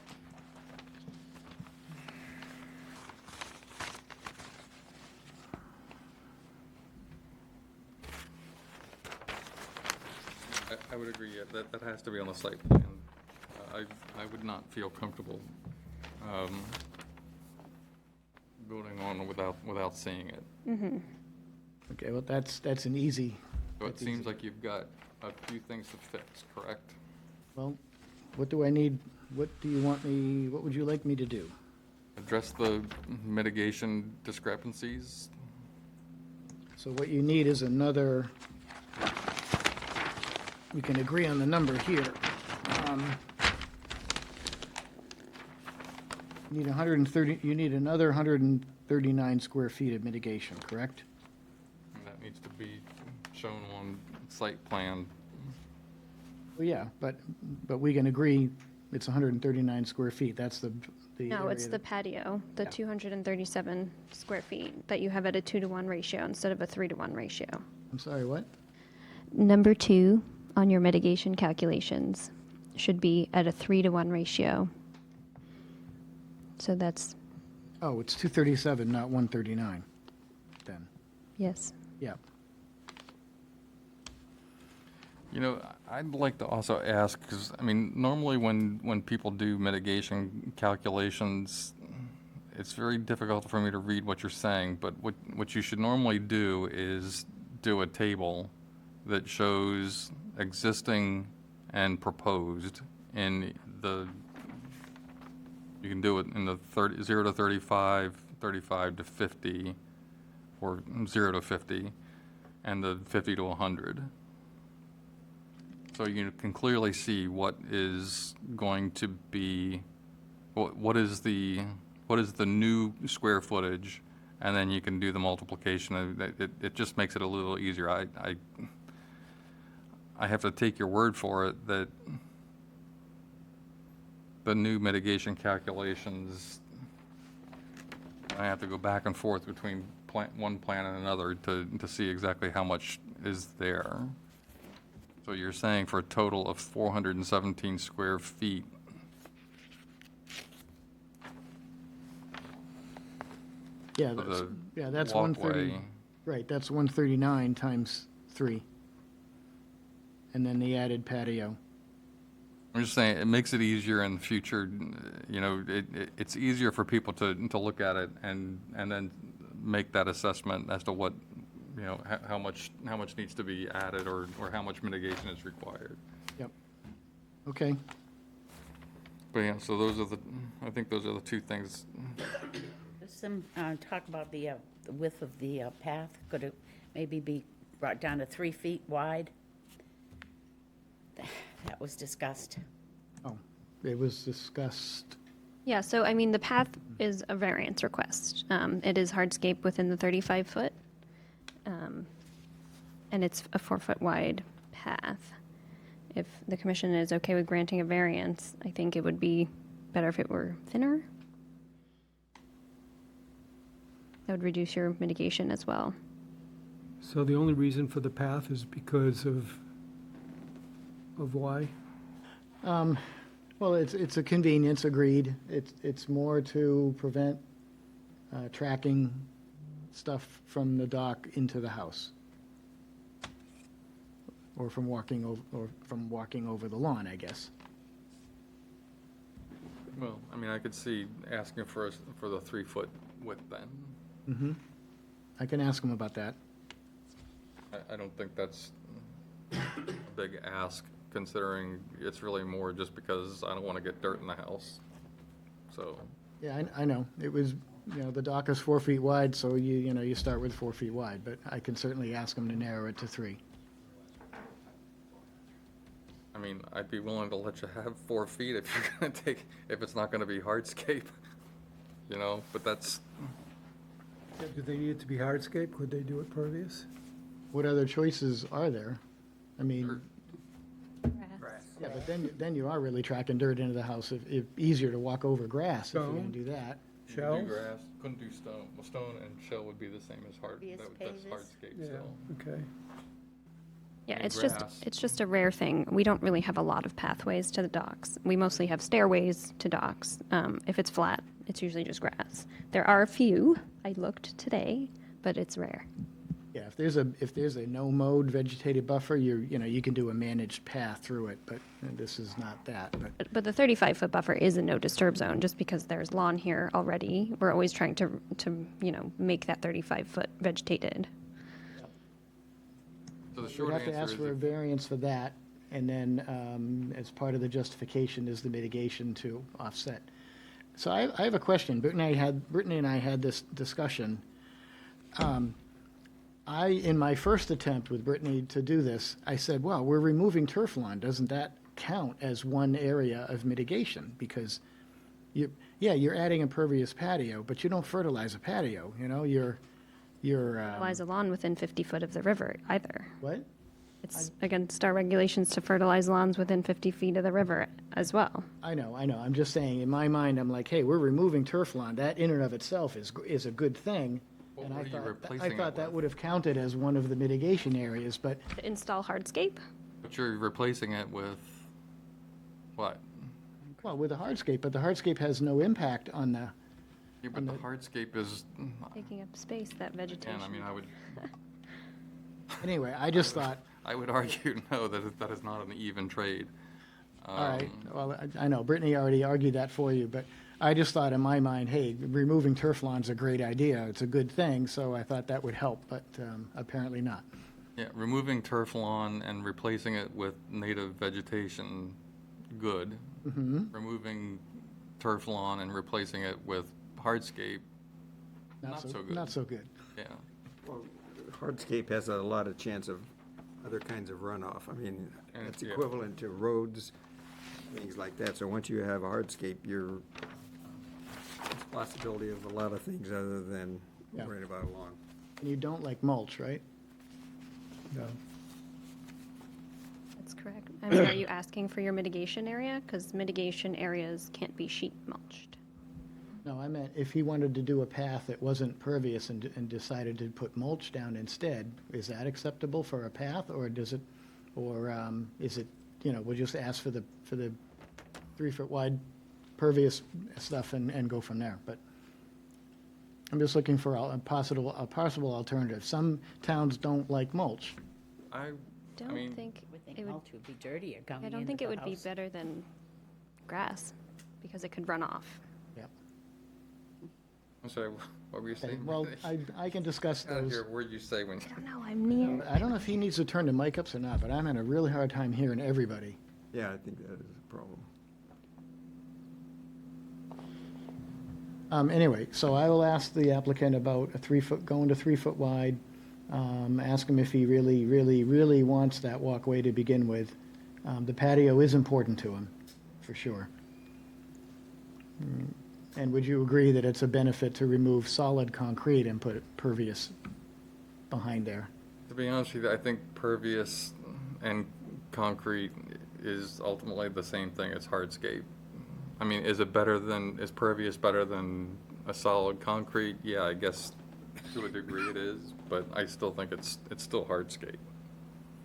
I would agree, yeah, that has to be on the site plan. I would not feel comfortable voting on without seeing it. Okay, well, that's an easy, So it seems like you've got a few things to fix, correct? well, what do I need, what do you want me, what would you like me to do? Address the mitigation discrepancies. So what you need is another, we can agree on the number here. You need 130, you need another 139 square feet of mitigation, correct? And that needs to be shown on site plan. Well, yeah, but we can agree it's 139 square feet, that's the No, it's area the that- patio, the Yeah. 237 square feet that you have at a 2-to-1 ratio instead of a 3-to-1 ratio. I'm sorry, what? Number 2 on your mitigation calculations should be at a 3-to-1 ratio. So that's, Oh, it's 237, not 139, then, yes. yeah. You know, I'd like to also ask, because, I mean, normally when people do mitigation calculations, it's very difficult for me to read what you're saying, but what you should normally do is do a table that shows existing and proposed in the, you can do it in the 0 to 35, 35 to 50, or 0 to 50, and the 50 to 100. So you can clearly see what is going to be, what is the new square footage, and then you can do the multiplication. It just makes it a little easier. I have to take your word for it that the new mitigation calculations, I have to go back and forth between one plan and another to see exactly how much is there. So you're saying for a total of 417 square feet. Yeah, for that's, the yeah, that's 130, walkway. right, that's 139 times 3. And then the added patio. I'm just saying, it makes it easier in the future, you know, it's easier for people to look at it and then make that assessment as to what, you know, how much needs to be added or how much mitigation is required. Yep. Okay, But yeah, so those are I think those are the two things. Just some, talk about the width of the path. Could it maybe be brought down to 3 feet wide? That was discussed. oh, it was discussed, Yeah, so I mean, the path is a variance request. It is hardscape within the 35-foot, and it's a 4-foot wide path. If the commission is okay with granting a variance, I think it would be better if it were thinner. That would reduce your mitigation as well. So the only reason for the path is because of why? well, it's a convenience, agreed. It's more to prevent tracking stuff from the dock into the house. Or from walking over the lawn, I guess. Well, I mean, I could see asking for the 3-foot width then. Mm-hmm. I can ask him about that. I don't think that's a big ask, considering it's really more just because I don't want to get dirt in the house. So, Yeah, I know. It was, the dock is 4 feet wide, so you start with 4 feet wide, but I can certainly ask him to narrow it to 3. I mean, I'd be willing to let you have 4 feet if you're gonna if it's not gonna be hardscape, but that's, Do they need it to be hardscape? Could they do it pervious? What other choices are there? I mean, yeah, but then you are really tracking dirt into the house. If easier to walk over grass if you're gonna do that. You could Shells? do grass, couldn't do stone. Well, stone and shell would be the same as hard, Be as that's paved as- hardscape Yeah, still. okay. Yeah, And it's grass. just a rare thing. We don't really have a lot of pathways to the docks. We mostly have stairways to docks. If it's flat, it's usually just grass. There are a few. I looked today, but it's rare. Yeah, if there's a no-mode vegetated buffer, you can do a managed path through it, but this is not that, but. But the 35-foot buffer is a no disturb zone, just because there's lawn here already. We're always trying to make that 35-foot vegetated. So the We'd short have to answer ask is for a if- variance for that, and then as part of the justification is the mitigation to offset. So I have a question. Brittany and I had this discussion. In my first attempt with Brittany to do this, I said, well, we're removing turf lawn. Doesn't that count as one area of mitigation? Because you're adding a pervious patio, but you don't fertilize a patio, you're. Fertilize a lawn within 50 foot of the river either. What? It's against our regulations to fertilize lawns within 50 feet of the river as well. I know. I'm just saying, in my mind, I'm like, hey, we're removing turf lawn. That in and of itself is a good thing. What And were I you thought, replacing I it thought that with? would have counted as one of the mitigation areas, but, To install hardscape? But you're replacing it with what? well, with the hardscape, but the hardscape has no impact on the, Yeah, but the hardscape is, Taking up space, that vegetation. again, I mean, anyway, I just thought, I would argue no, that is not an even trade. all right, well, I know, Brittany already argued that for you, but I just thought in my mind, hey, removing turf lawn's a great idea. It's a good thing, so I thought that would help, but apparently not. Yeah, removing turf lawn and replacing it with native vegetation, good. Removing turf lawn and replacing it with hardscape, not so good. Not so good. Yeah. Well, hardscape has a lot of chance of other kinds of runoff. I mean, And it's yeah. equivalent to roads, things like that. So once you have a hardscape, there's a possibility of a lot of things other than Yeah. worrying about a lawn. And you don't like mulch, right? No. That's correct. I mean, are you asking for your mitigation area? Because mitigation areas can't be sheet mulched. No, I meant if he wanted to do a path that wasn't pervious and decided to put mulch down instead, is that acceptable for a path, or does it, or is it, we'll just ask for the 3-foot wide pervious stuff and go from there, but I'm just looking for a possible alternative. Some towns don't like mulch. I Don't mean, think I would think it would, mulch would be dirtier coming I into don't think the it would be house. better than grass because it could run off. Yep. I'm sorry, what were you Okay, saying? well, I can discuss I don't those. hear a word you say when, I don't know, I'm near. I don't know if he needs to turn the mic up or not, but I'm having a really hard time hearing everybody. Yeah, I think that is a problem. Anyway, so I will ask the applicant about going to 3-foot wide. Ask him if he really, really, really wants that walkway to begin with. The patio is important to him, for sure. And would you agree that it's a benefit to remove solid concrete and put pervious behind there? to be honest with you, I think pervious and concrete is ultimately the same thing as hardscape. I mean, is pervious better than a solid concrete? Yeah, I guess to a degree it is, but I still think it's still hardscape.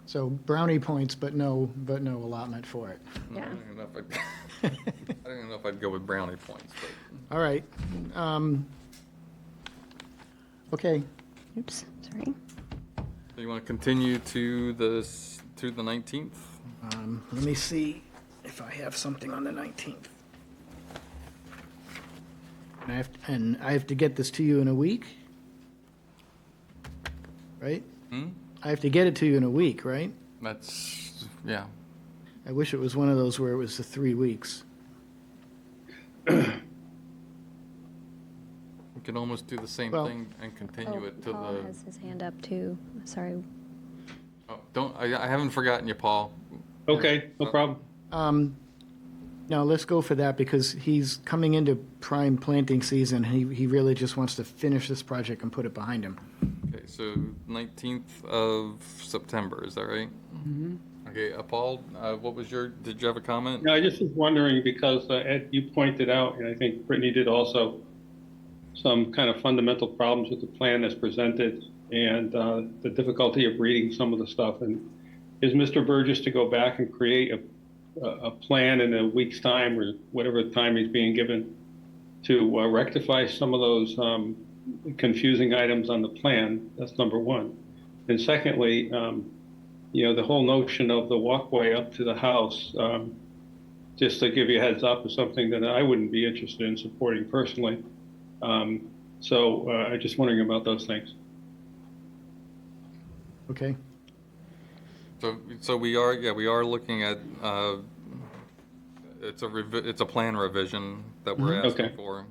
So brownie points, but no allotment for it. Yeah. I don't even know if I don't even know if I'd go with brownie points, but All right. Okay, Oops, sorry. so you want to continue to the 19th? let me see if I have something on the 19th. And I have to get this to you in a week? Right? I have to get it to you in a week, right? That's, yeah. I wish it was one of those where it was the 3 weeks. We can almost do the same Well- thing and continue it to Paul the, has his hand up too. Sorry. I haven't forgotten you, Paul. Okay, no problem. No, let's go for that because he's coming into prime planting season. He really just wants to finish this project and put it behind him. Okay, so 19th of September, is that right? Mm-hmm. Okay, Paul, did you have a comment? No, I just was wondering because Ed, you pointed out, and I think Brittany did also, some kind of fundamental problems with the plan that's presented and the difficulty of reading some of the stuff. And is Mr. Burgess to go back and create a plan in a week's time or whatever time he's being given to rectify some of those confusing items on the plan? That's number one. And secondly, the whole notion of the walkway up to the house, just to give you a heads up, is something that I wouldn't be interested in supporting personally. I'm just wondering about those things. Okay. So we are looking at, it's a plan revision that we're asking Okay. for.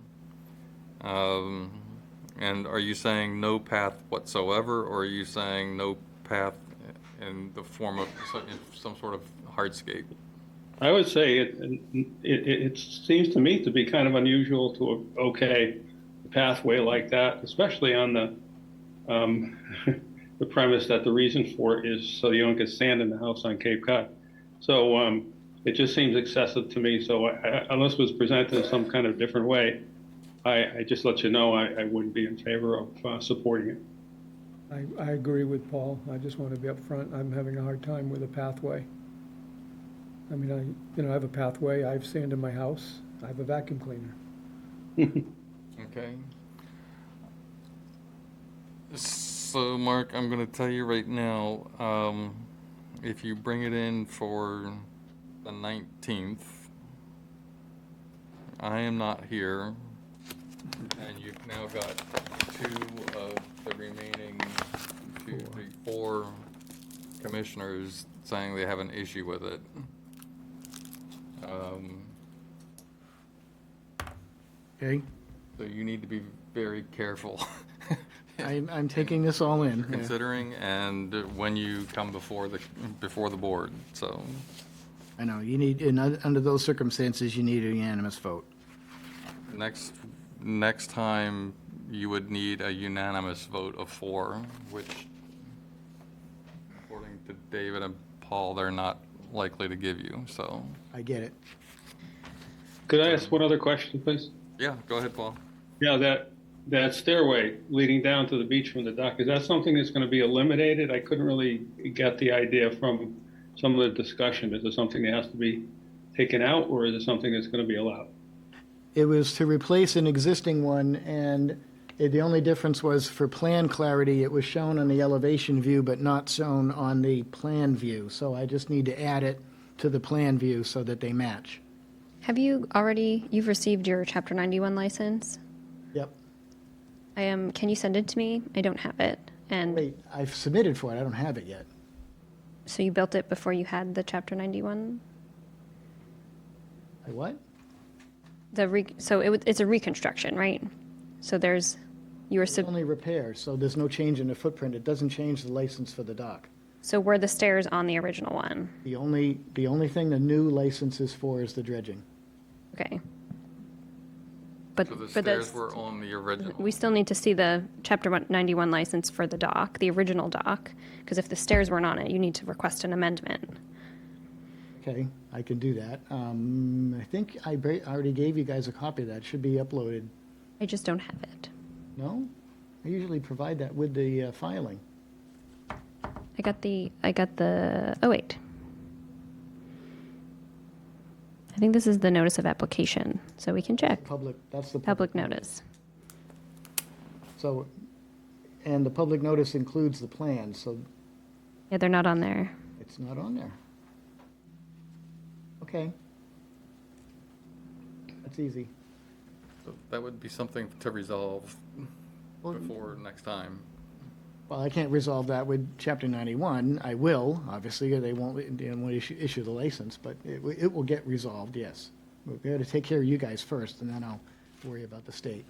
And are you saying no path whatsoever, or are you saying no path in the form of some sort of hardscape? I would say it seems to me to be kind of unusual to a pathway like that, especially on the the premise that the reason for it is so you don't get sand in the house on Cape Cod. So it just seems excessive to me. So unless it was presented in some kind of different way, I just let you know I wouldn't be in favor of supporting it. I agree with Paul. I just want to be upfront. I'm having a hard time with a pathway. I mean, I have a pathway. I have sand in my house. I have a vacuum cleaner. Okay. So, Mark, I'm going to tell you right now, if you bring it in for the 19th, I am not here, and you've now got 2 of the remaining 4 commissioners saying they have an issue with it. Okay. So you need to be very careful. I'm taking this all in. Yeah. Considering and when you come before the board, so. I know, you need, under those circumstances, you need a unanimous vote. Next time, you would need a unanimous vote of 4, which, according to David and Paul, they're not likely to give you, so. I get it. Could I ask one other question, please? Yeah, go ahead, Paul. Yeah, that stairway leading down to the beach from the dock, is that something that's going to be eliminated? I couldn't really get the idea from some of the discussion. Is it something that has to be taken out, or is it something that's going to be allowed? It was to replace an existing one, and the only difference was for plan clarity, it was shown on the elevation view, but not shown on the plan view. So I just need to add it to the plan view so that they match. Have you've received your Chapter 91 license? Yep. Can you send it to me? I don't have it. And Wait, I've submitted for it, I don't have it yet. so you built it before you had the Chapter 91? I what? It's a reconstruction, right? So It's only repair, so there's no change in the footprint. It doesn't change the license for the dock. so were the stairs on the original one? The only thing the new license is for is the dredging. Okay. But So the for stairs were on the original. we still need to see the Chapter 91 license for the dock, the original dock, because if the stairs weren't on it, you need to request an amendment. Okay, I can do that. I think I already gave you guys a copy of that. It should be uploaded. I just don't have it. No? I usually provide that with the filing. I got the, oh wait. I think this is the notice of application, so we can check. That's the Public notice. So, and the public notice includes the plan, so Yeah, they're not on there. it's not on there. Okay. That's easy. So that would be something to resolve Well- before next time. Well, I can't resolve that with Chapter 91. I will, obviously, they won't issue the license, but it will get resolved, yes. We're going to take care of you guys first, and then I'll worry about the state.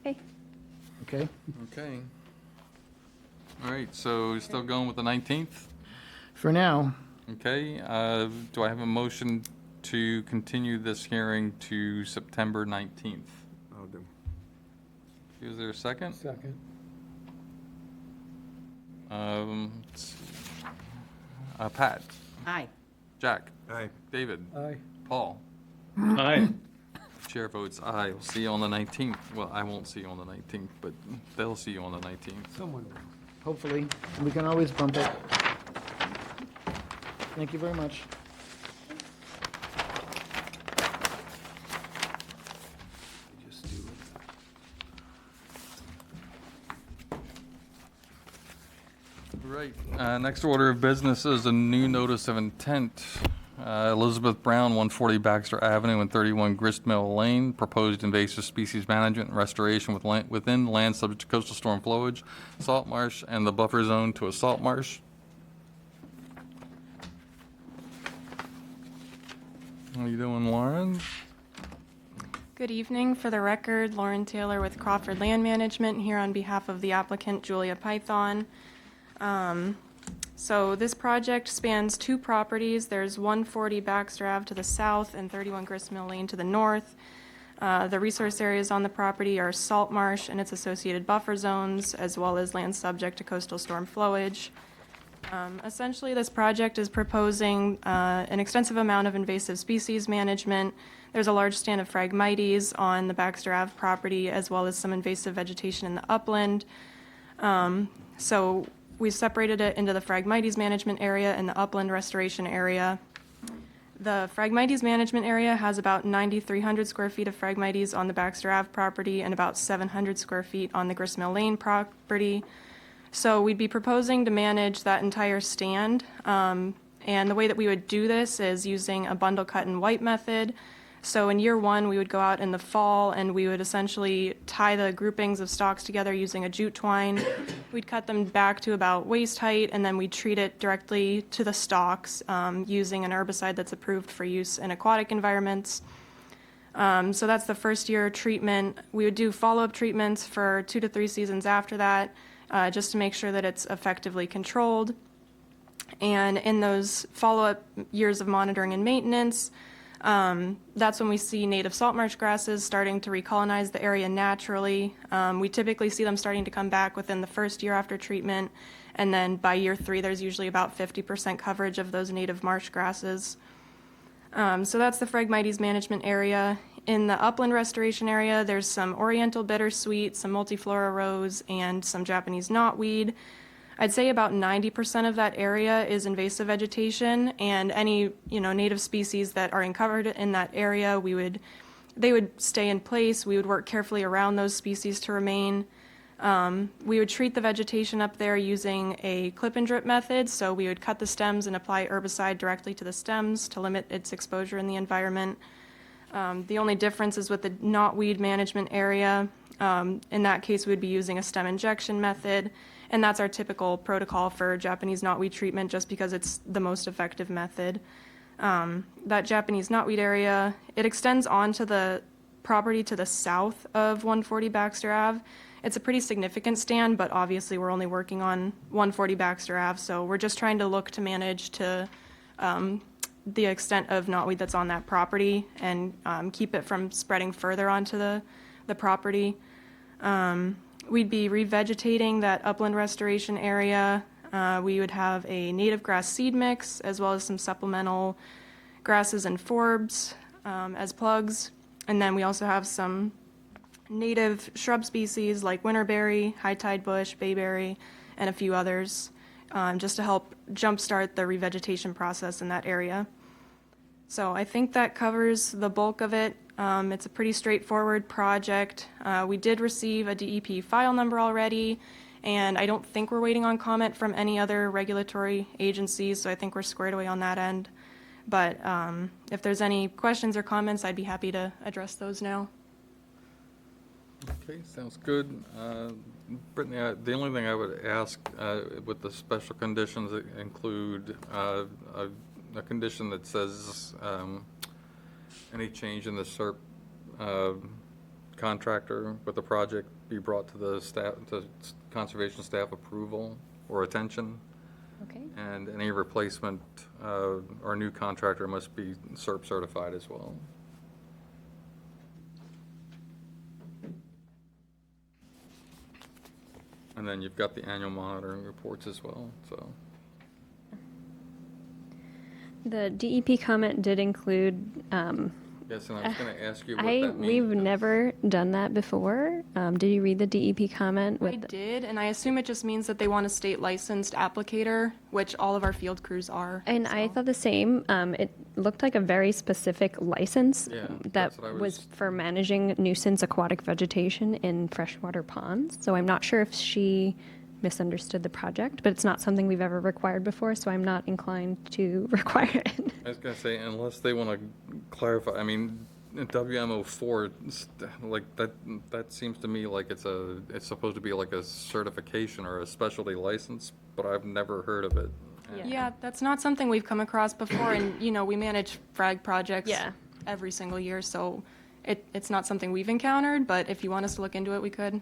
Okay. Okay? Okay. All right, so still going with the 19th? For now, Okay, do I have a motion to continue this hearing to September 19th? I'll do. Is there a second? Second. Let's see. Pat, Aye. Jack, Aye. David, Aye. Paul, Aye. Chair votes aye. We'll see you on the 19th. Well, I won't see you on the 19th, but they'll see you on the 19th. Someone will. Hopefully, we can always bump it. Thank you very much. Right. Next order of business is a new notice of intent. Elizabeth Brown, 140 Baxter Avenue and 31 Gristmill Lane, proposed invasive species management and restoration within land subject to coastal storm flowage, salt marsh, and the buffer zone to a salt marsh. How you doing, Lauren? Good evening. For the record, Lauren Taylor with Crawford Land Management here on behalf of the applicant Julia Python. So this project spans two properties. There's 140 Baxter Ave to the south and 31 Gristmill Lane to the north. The resource areas on the property are salt marsh and its associated buffer zones, as well as land subject to coastal storm flowage. Essentially, this project is proposing an extensive amount of invasive species management. There's a large stand of Phragmites on the Baxter Ave property, as well as some invasive vegetation in the upland. So we separated it into the Phragmites management area and the upland restoration area. The Phragmites management area has about 9,300 square feet of Phragmites on the Baxter Ave property and about 700 square feet on the Gristmill Lane property. So we'd be proposing to manage that entire stand. And the way that we would do this is using a bundle cut and wipe method. So in year one, we would go out in the fall and we would essentially tie the groupings of stalks together using a jute twine. We'd cut them back to about waist height and then we'd treat it directly to the stalks using an herbicide that's approved for use in aquatic environments. So that's the first year treatment. We would do follow-up treatments for 2 to 3 seasons after that, just to make sure that it's effectively controlled. And in those follow-up years of monitoring and maintenance, that's when we see native salt marsh grasses starting to recolonize the area naturally. We typically see them starting to come back within the first year after treatment, and then by year 3, there's usually about 50% coverage of those native marsh grasses. So that's the Phragmites management area. In the upland restoration area, there's some oriental bittersweet, some multiflora rose, and some Japanese knotweed. I'd say about 90% of that area is invasive vegetation, and any native species that are uncovered in that area, they would stay in place. We would work carefully around those species to remain. We would treat the vegetation up there using a clip and drip method, so we would cut the stems and apply herbicide directly to the stems to limit its exposure in the environment. The only difference is with the knotweed management area. In that case, we'd be using a stem injection method, and that's our typical protocol for Japanese knotweed treatment just because it's the most effective method. That Japanese knotweed area, it extends onto the property to the south of 140 Baxter Ave. It's a pretty significant stand, but obviously we're only working on 140 Baxter Ave, so we're just trying to look to manage to the extent of knotweed that's on that property and keep it from spreading further onto the property. We'd be revegetating that upland restoration area. We would have a native grass seed mix as well as some supplemental grasses and forbs as plugs. And then we also have some native shrub species like winterberry, high tide bush, bayberry, and a few others just to help jumpstart the revegetation process in that area. So I think that covers the bulk of it. It's a pretty straightforward project. We did receive a DEP file number already, and I don't think we're waiting on comment from any other regulatory agencies, so I think we're squared away on that end. But if there's any questions or comments, I'd be happy to address those now. Okay, sounds good. Brittany, the only thing I would ask with the special conditions include a condition that says any change in the SERP contractor with the project be brought to the staff, to conservation staff approval or attention. Okay. And any replacement or new contractor must be SERP certified as well. And then you've got the annual monitoring reports as well, so. The DEP comment did include Yes, and I was going to ask you what I, that means. we've never done that before. Did you read the DEP comment? I did, and I assume it just means that they want a state licensed applicator, which all of our field crews are. And I thought the same. It looked like a very specific license Yeah, that that's what I was was- for managing nuisance aquatic vegetation in freshwater ponds. So I'm not sure if she misunderstood the project, but it's not something we've ever required before, so I'm not inclined to require it. I was gonna say, unless they want to clarify, I mean, WMO4, like, that seems to me like it's supposed to be like a certification or a specialty license, but I've never heard of it. Yeah, that's not something we've come across before, and, we manage frag projects Yeah. every single year, so it's not something we've encountered, but if you want us to look into it, we could.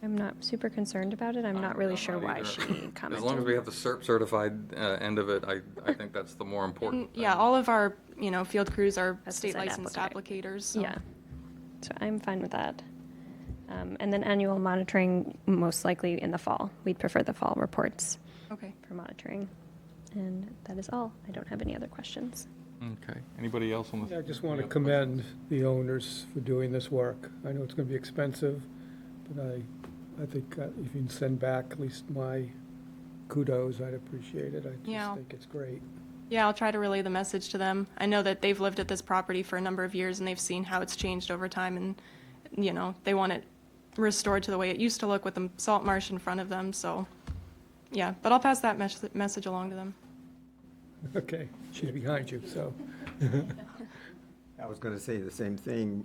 I'm not super concerned about it. I'm not really sure why she commented. As long as we have the CERP certified end of it, I think that's the more important thing. Yeah, all of our, field crews are Pesticide state licensed applicator. applicators, so. Yeah, so I'm fine with that. And then annual monitoring, most likely in the fall. We'd prefer the fall reports Okay. for monitoring. And that is all. I don't have any other questions. Okay, anybody else on Yeah, the? I just want to commend the owners for doing this work. I know it's going to be expensive, but I think if you can send back at least my kudos, I'd appreciate it. I Yeah. just think it's great. Yeah, I'll try to relay the message to them. I know that they've lived at this property for a number of years, and they've seen how it's changed over time, and, they want it restored to the way it used to look with the salt marsh in front of them, so, yeah. But I'll pass that message along to them. Okay, she's behind you, so. I was going to say the same thing,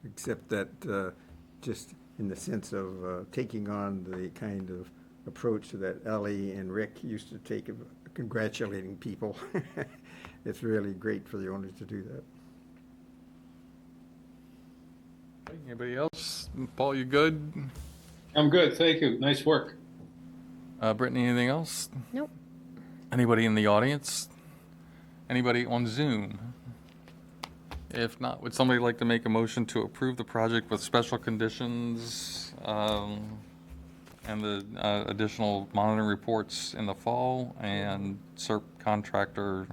except that just in the sense of taking on the kind of approach that Ellie and Rick used to take of congratulating people. It's really great for the owners to do that. Anybody else? Paul, you good? I'm good, thank you. Nice work. Brittany, anything else? Nope. Anybody in the audience? Anybody on Zoom? If not, would somebody like to make a motion to approve the project with special conditions and the additional monitoring reports in the fall and CERP contractor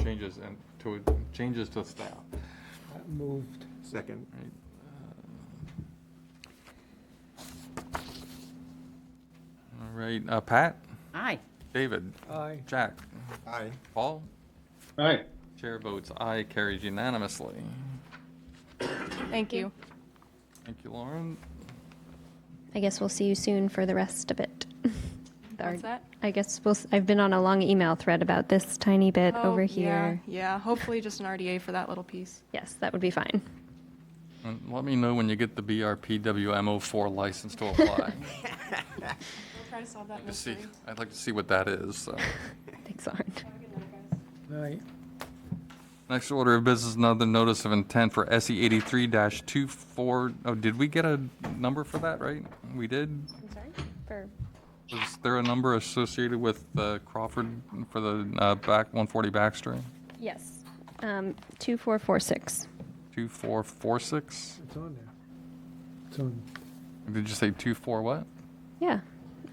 changes to staff? Moved. Second. All right, Pat? Aye. David? Aye. Jack? Aye. Paul? Aye. Chair votes aye, carries unanimously. Thank you. Thank you, Lauren. I guess we'll see you soon for the rest of it. What's that? I guess I've been on a long email thread about this tiny bit over here. Yeah, hopefully just an RDA for that little piece. Yes, that would be fine. And let me know when you get the BRPWMO4 license to apply. We'll try to solve that To see, mystery. I'd like to see what that is, so. Thanks, Lauren. Aye. Next order of business, another notice of intent for SE 83-24. Oh, did we get a number for that, right? We did? I'm sorry? For Was there a number associated with Crawford for the 140 Backstreet? Yes. 2446. 2446? It's on there. It's on, Did you say 24 what? Yeah,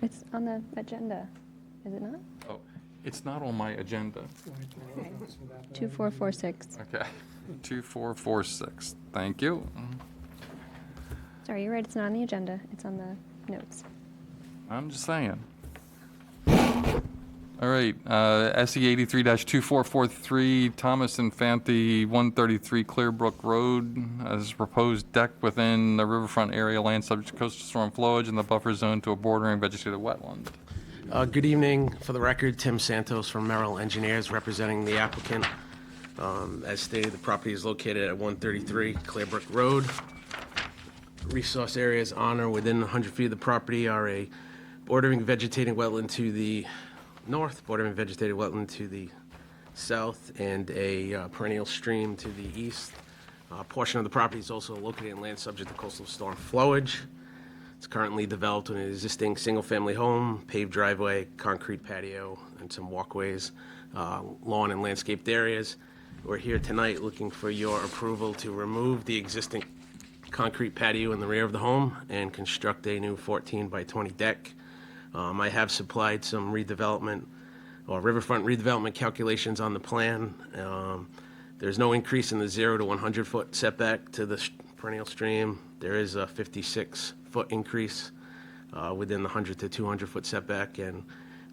it's on the agenda. Is it not? Oh, it's not on my agenda. 2446. Okay, 2446. Thank you. Sorry, you're right. It's not on the agenda. It's on the notes. I'm just saying. All right, SE 83-2443, Thomas Infante, 133 Clearbrook Road, as proposed deck within the riverfront area, land subject to coastal storm flowage in the buffer zone to a bordering vegetated wetland. Good evening. For the record, Tim Santos from Merrill Engineers representing the applicant. As stated, the property is located at 133 Clearbrook Road. Resource areas on or within 100 feet of the property are a bordering vegetating wetland to the north, bordering vegetated wetland to the south, and a perennial stream to the east. A portion of the property is also located in land subject to coastal storm flowage. It's currently developed with an existing single-family home, paved driveway, concrete patio, and some walkways, lawn and landscaped areas. We're here tonight looking for your approval to remove the existing concrete patio in the rear of the home and construct a new 14 by 20 deck. I have supplied some redevelopment or riverfront redevelopment calculations on the plan. There's no increase in the 0 to 100-foot setback to the perennial stream. There is a 56-foot increase within the 100 to 200-foot setback, and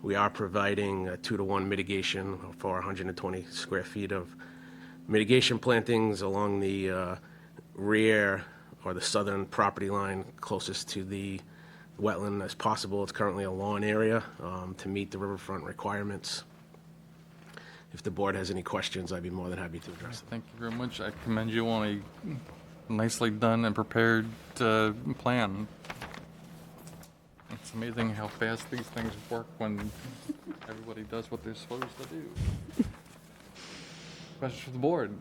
we are providing a 2-to-1 mitigation for 120 square feet of mitigation plantings along the rear or the southern property line closest to the wetland as possible. It's currently a lawn area to meet the riverfront requirements. If the board has any questions, I'd be more than happy to address them. Thank you very much. I commend you on a nicely done and prepared plan. It's amazing how fast these things work when everybody does what they're supposed to do. Questions for the board?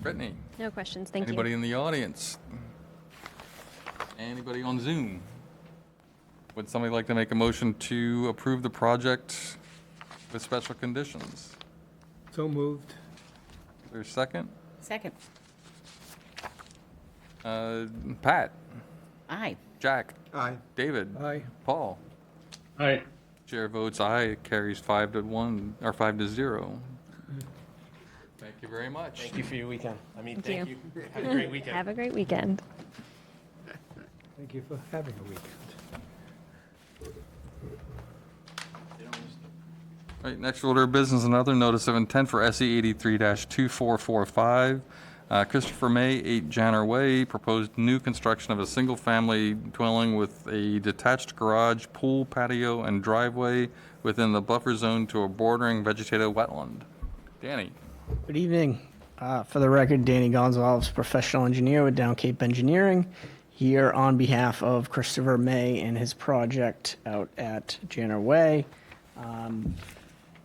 Brittany? No questions, thank you. Anybody in the audience? Anybody on Zoom? Would somebody like to make a motion to approve the project with special conditions? So moved. Is there a second? Second. Pat? Aye. Jack? Aye. David? Aye. Paul? Aye. Chair votes aye, carries 5-1, or 5-0. Thank you very much. Thank you for your weekend. Thank Thank you. you. Have a great weekend. Have a great weekend. Thank you for having a weekend. All right, next order of business, another notice of intent for SE 83-2445. Christopher May, 8 Janner Way, proposed new construction of a single-family dwelling with a detached garage, pool, patio, and driveway within the buffer zone to a bordering vegetative wetland. Danny? Good evening. For the record, Danny Gonzalez, professional engineer with Down Cape Engineering, here on behalf of Christopher May and his project out at Janner Way.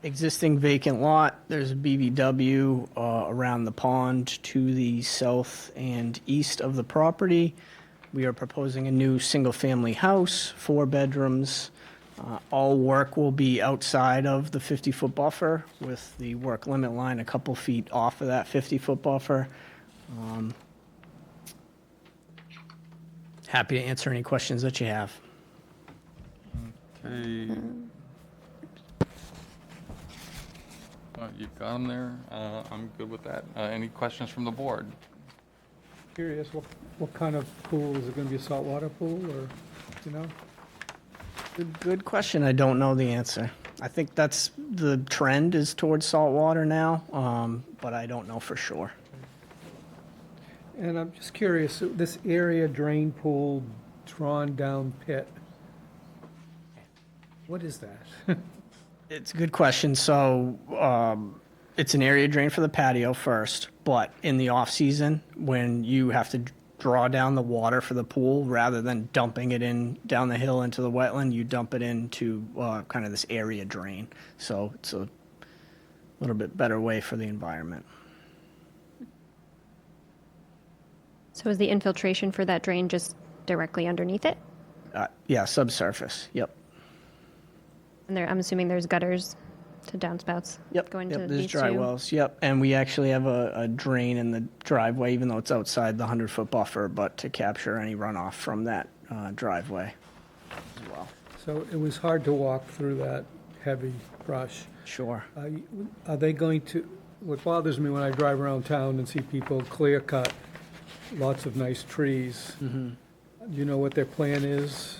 Existing vacant lot, there's a BBW around the pond to the south and east of the property. We are proposing a new single-family house, 4 bedrooms. All work will be outside of the 50-foot buffer with the work limit line a couple feet off of that 50-foot buffer. Happy to answer any questions that you have. Okay. You've got them there. I'm good with that. Any questions from the board? Curious, what kind of pool? Is it going to be a saltwater pool or, you know? Good question. I don't know the answer. I think that's the trend is towards saltwater now, but I don't know for sure. And I'm just curious, this area drain pool, drawn down pit, what is that? It's a good question. So it's an area drain for the patio first, but in the off season, when you have to draw down the water for the pool, rather than dumping it in down the hill into the wetland, you dump it into kind of this area drain. So it's a little bit better way for the environment. So is the infiltration for that drain just directly underneath it? Yeah, subsurface. Yep. And there, I'm assuming there's gutters to downspouts Yep. going Yep. to There's these dry two? wells. Yep. And we actually have a drain in the driveway, even though it's outside the 100-foot buffer, but to capture any runoff from that driveway as well. So it was hard to walk through that heavy brush. Sure. Are they going to, what bothers me when I drive around town and see people clear cut lots of nice trees, do you know what their plan is?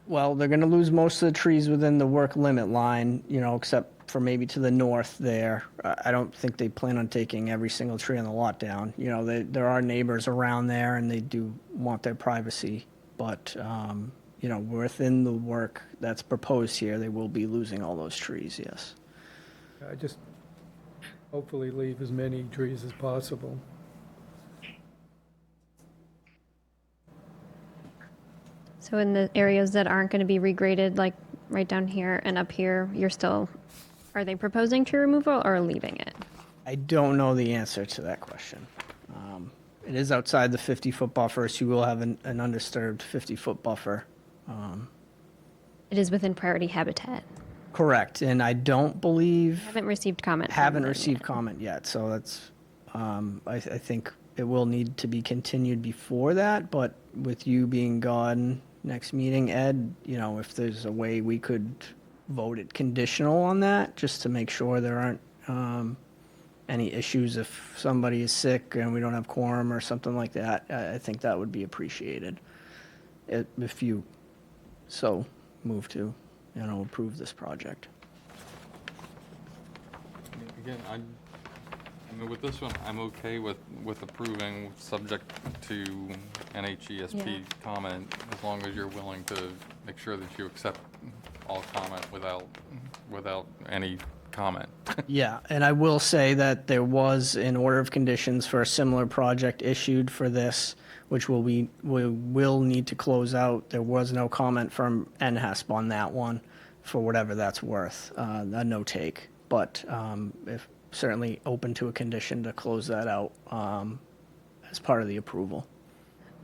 Well, they're going to lose most of the trees within the work limit line, you know, except for maybe to the north there. I don't think they plan on taking every single tree on the lot down. You know, there are neighbors around there, and they do want their privacy. But, you know, within the work that's proposed here, they will be losing all those trees, yes. I just hopefully leave as many trees as possible. So in the areas that aren't going to be regraded, like right down here and up here, are they proposing tree removal or leaving it? I don't know the answer to that question. It is outside the 50-foot buffer, so you will have an undisturbed 50-foot buffer. It is within priority habitat. Correct, and I don't believe... Haven't received comment. from Haven't them received yet. comment yet, so that's, I think it will need to be continued before that, but with you being gone next meeting, Ed, you know, if there's a way we could vote it conditional on that, just to make sure there aren't any issues if somebody is sick and we don't have quorum or something like that. I think that would be appreciated. If you so move to, approve this project. Again, I mean, with this one, I'm okay with approving, subject to NHESP comment, as long as you're willing to make sure that you accept all comment without any comment. Yeah, and I will say that there was an order of conditions for a similar project issued for this, which we will need to close out. There was no comment from NHESP on that one, for whatever that's worth, a no take. But if certainly open to a condition to close that out as part of the approval.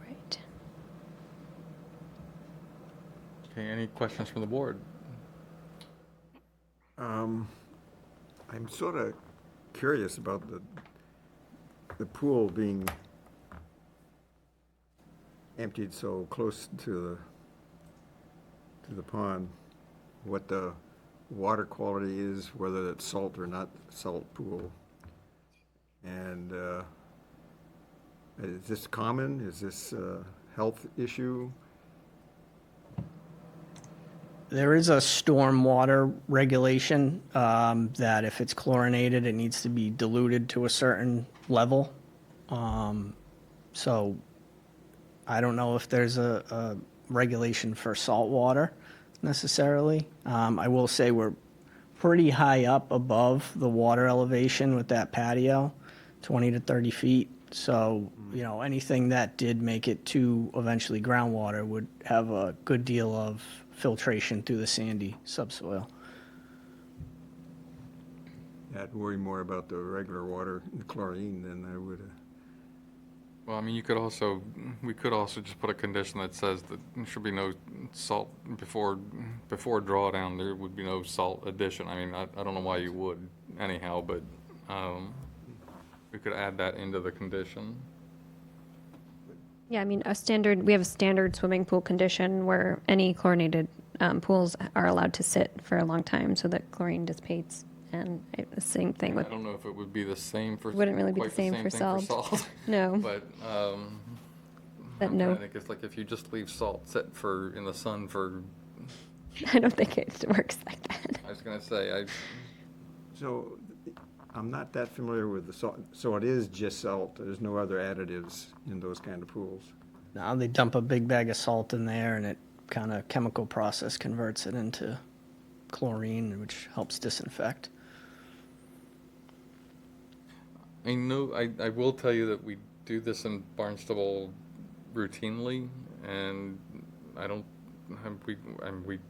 Right. Okay, any questions from the board? I'm sort of curious about the pool being emptied so close to the pond, what the water quality is, whether it's salt or not salt pool. And is this common? Is this a health issue? There is a stormwater regulation that if it's chlorinated, it needs to be diluted to a certain level. So I don't know if there's a regulation for salt water necessarily. I will say we're pretty high up above the water elevation with that patio, 20 to 30 feet. So, anything that did make it to eventually groundwater would have a good deal of filtration through the sandy subsoil. I'd worry more about the regular water, the chlorine, than I would. Well, I mean, we could also just put a condition that says that there should be no salt before drawdown, there would be no salt addition. I mean, I don't know why you would anyhow, but we could add that into the condition. Yeah, I mean, we have a standard swimming pool condition where any chlorinated pools are allowed to sit for a long time so that chlorine dissipates. And the same thing with, I don't know if it would be the same for. Wouldn't really be the quite same for thing salt. No. But, That I'm no. trying to think, it's like if you just leave salt sit in the sun for, I don't think it works like that. I was gonna say, So I'm not that familiar with the salt. So it is just salt. There's no other additives in those kind of pools. Now they dump a big bag of salt in there and it kind of chemical process converts it into chlorine, which helps disinfect. I know, I will tell you that we do this in Barnstable routinely, and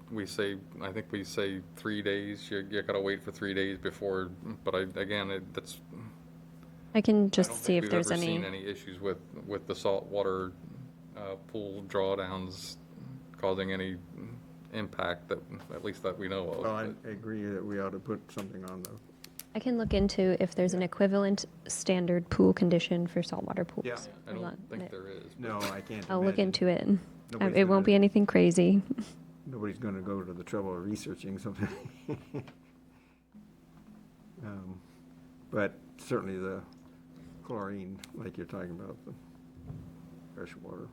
we say, I think we say 3 days, you gotta wait for 3 days before, but that's. I can I just don't see think if there's we've ever any. seen any issues with the saltwater pool drawdowns causing any impact that, at least that we know of. Well, I but- agree that we ought to put something on the. I can look into if there's an equivalent standard pool condition for saltwater pools. Yeah. I don't think there is. No, I can't. I'll look imagine. into it. Nobody's It won't gonna- be anything crazy. Nobody's going to go to the trouble of researching something. But certainly the chlorine, like you're talking about, the fresh water.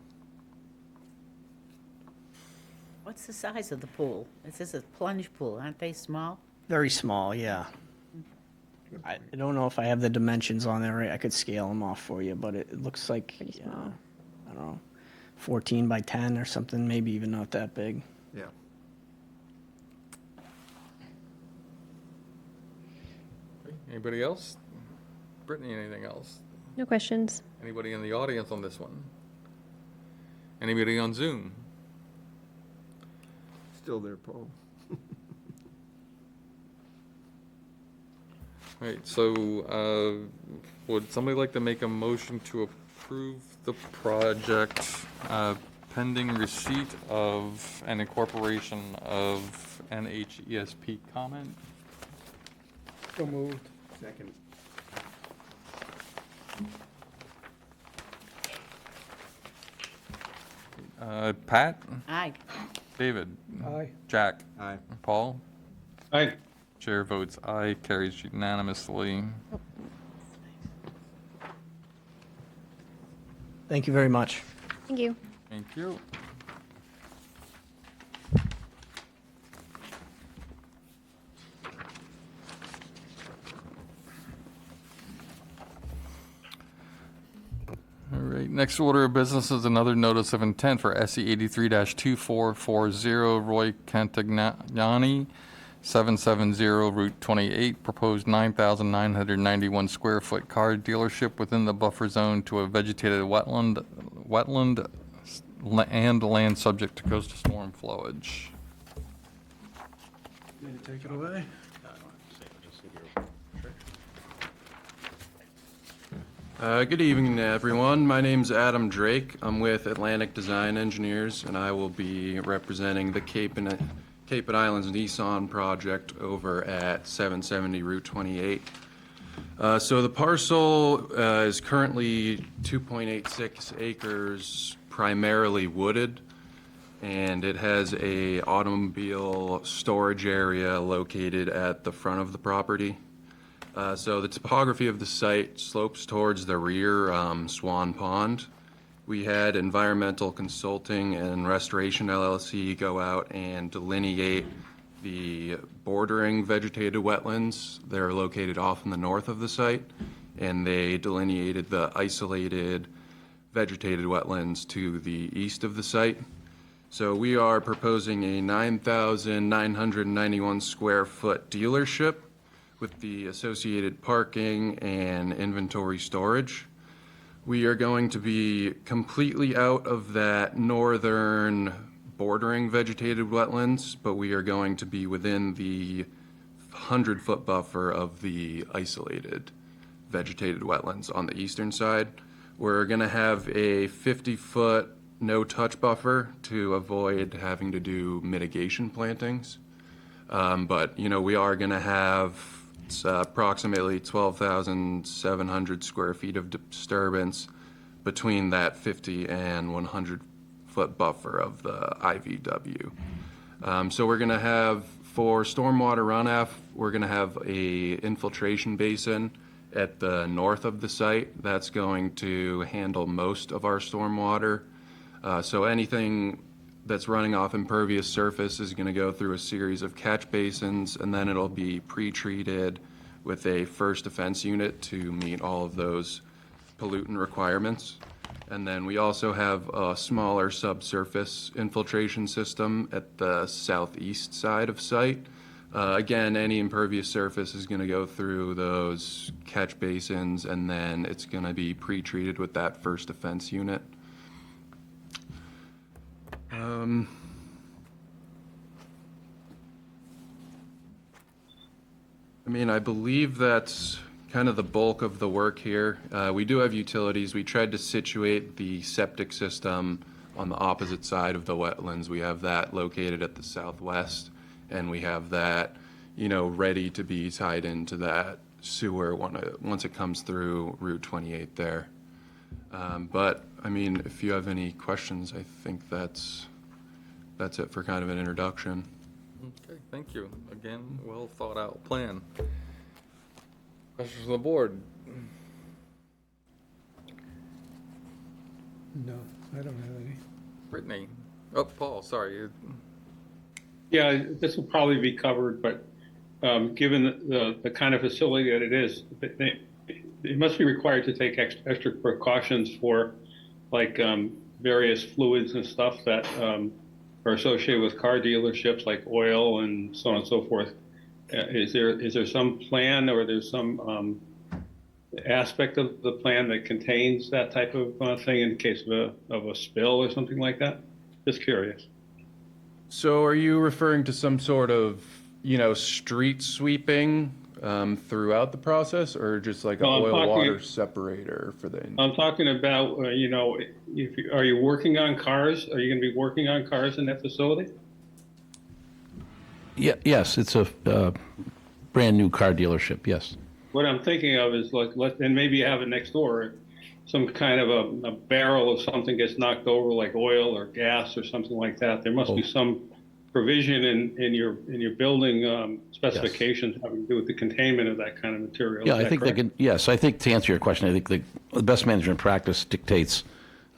What's the size of the pool? This is a plunge pool, aren't they small? Very small, yeah. I don't know if I have the dimensions on there right. I could scale them off for you, but it looks like, I don't know, 14 by 10 or something, maybe even not that big. Yeah. Anybody else? Brittany, anything else? No questions. Anybody in the audience on this one? Anybody on Zoom? Still there, Paul. Right, so would somebody like to make a motion to approve the project pending receipt of and incorporation of NHESP comment? So moved. Second. Pat? Aye. David? Aye. Jack? Aye. Paul? Aye. Chair votes aye, carries unanimously. Thank you very much. Thank you. Thank you. All right, next order of business is another notice of intent for SE 83-2440 Roy Cantagnani, 770 Route 28, proposed 9,991 square foot car dealership within the buffer zone to a vegetated wetland and land subject to coastal storm flowage. Take it away. Good evening, everyone. My name's Adam Drake. I'm with Atlantic Design Engineers, and I will be representing the Cape and Islands Nissan project over at 770 Route 28. So the parcel is currently 2.86 acres, primarily wooded, and it has a automobile storage area located at the front of the property. So the topography of the site slopes towards the rear Swan Pond. We had Environmental Consulting and Restoration LLC go out and delineate the bordering vegetated wetlands. They're located off in the north of the site, and they delineated the isolated vegetated wetlands to the east of the site. So we are proposing a 9,991 square foot dealership with the associated parking and inventory storage. We are going to be completely out of that northern bordering vegetated wetlands, but we are going to be within the 100-foot buffer of the isolated vegetated wetlands on the eastern side. We're going to have a 50-foot no-touch buffer to avoid having to do mitigation plantings. But, you know, we are going to have approximately 12,700 square feet of disturbance between that 50 and 100-foot buffer of the IVW. So we're going to have, for stormwater runoff, we're going to have a infiltration basin at the north of the site. That's going to handle most of our stormwater. So anything that's running off impervious surface is going to go through a series of catch basins, and then it'll be pre-treated with a first defense unit to meet all of those pollutant requirements. And then we also have a smaller subsurface infiltration system at the southeast side of site. Again, any impervious surface is going to go through those catch basins, and then it's going to be pre-treated with that first defense unit. I mean, I believe that's kind of the bulk of the work here. We do have utilities. We tried to situate the septic system on the opposite side of the wetlands. We have that located at the southwest, and we have that, you know, ready to be tied into that sewer once it comes through Route 28 there. But, I mean, if you have any questions, I think that's it for kind of an introduction. Okay, thank you. Again, well thought out plan. Questions from the board? No, I don't have any. Brittany? Oh, Paul, sorry. Yeah, this will probably be covered, but given the kind of facility that it is, it must be required to take extra precautions for like various fluids and stuff that are associated with car dealerships, like oil and so on and so forth. Is there some plan, or there's some aspect of the plan that contains that type of thing in case of a spill or something like that? Just curious. So are you referring to some sort of, you know, street sweeping throughout the process, or just like an oil-water separator for the... I'm talking about, you know, are you working on cars? Are you going to be working on cars in that facility? Yeah, yes, it's a brand-new car dealership, yes. What I'm thinking of is and maybe you have it next door, some kind of a barrel of something gets knocked over, like oil or gas or something like that. There must be some provision in your building specifications having to do with the containment of that kind of material. Yeah, I think they can, yes, I think to answer your question, I think the best management practice dictates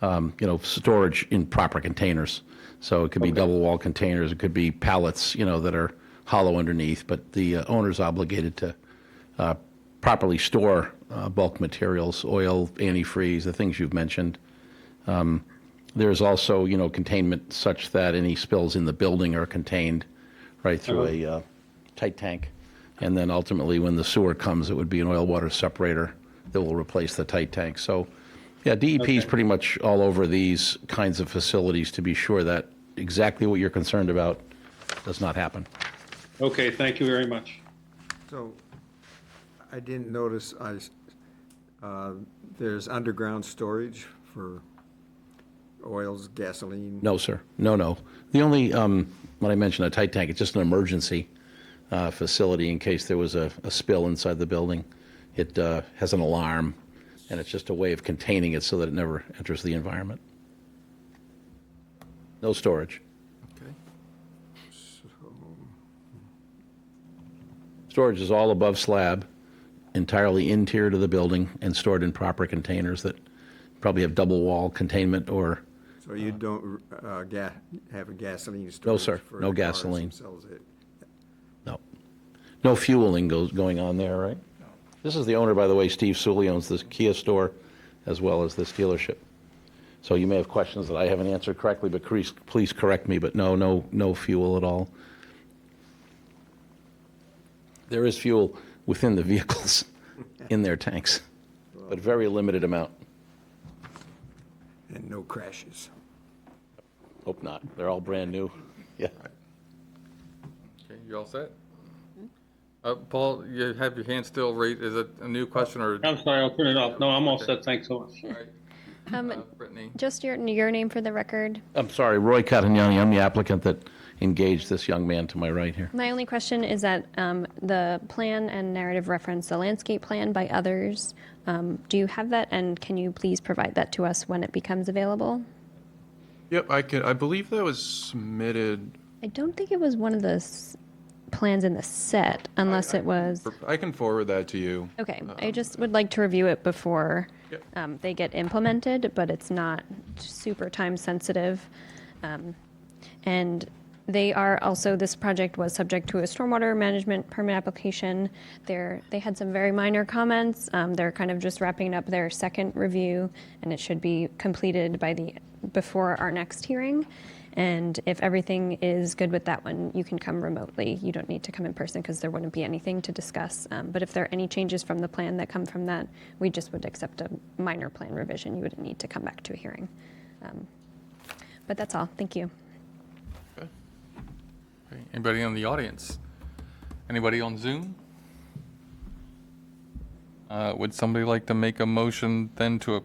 storage in proper containers. So it could be double wall containers, it could be pallets, that are hollow underneath, but the owner's obligated to properly store bulk materials, oil, antifreeze, the things you've mentioned. There's also, containment such that any spills in the building are contained right through a tight tank. And then ultimately, when the sewer comes, it would be an oil water separator that will replace the tight tank. So, yeah, DEP is pretty much all over these kinds of facilities to be sure that exactly what you're concerned about does not happen. Okay, thank you very much. So I didn't notice, there's underground storage for oils, gasoline? No, sir. No. The only, when I mentioned a tight tank, it's just an emergency facility in case there was a spill inside the building. It has an alarm, and it's just a way of containing it so that it never enters the environment. No storage. Okay. Storage is all above slab, entirely interior to the building, and stored in proper containers that probably have double wall containment or... So you don't have a gasoline storage? No, sir. for No the cars gasoline. themselves? No. No fueling going on there, right? No. This is the owner, by the way, Steve Sully, owns this Kia store as well as this dealership. So you may have questions that I haven't answered correctly, but please correct me, but no fuel at all. There is fuel within the vehicles in their tanks, but very limited amount. And no crashes? Hope not. They're all brand new. Yeah. Okay, you all set? Paul, you have your hand still raised. Is it a new question or? I'm sorry, I'll turn it off. No, I'm all set, thanks so much. All right. Brittany? Just your name for the record. I'm sorry, Roy Catagnani. I'm the applicant that engaged this young man to my right here. My only question is that the plan and narrative reference the landscape plan by others. Do you have that, and can you please provide that to us when it becomes available? Yep, I can. I believe that was submitted. I don't think it was one of the plans in the set, unless it was. I can forward that to you. Okay, I just would like to review it before they get implemented, but it's not super time sensitive. And they are also, this project was subject to a stormwater management permit application. They had some very minor comments. They're kind of just wrapping up their second review, and it should be completed before our next hearing. And if everything is good with that one, you can come remotely. You don't need to come in person because there wouldn't be anything to discuss. But if there are any changes from the plan that come from that, we just would accept a minor plan revision. You wouldn't need to come back to a hearing. But that's all. Thank you. Okay. Anybody in the audience? Anybody on Zoom? Would somebody like to make a motion then to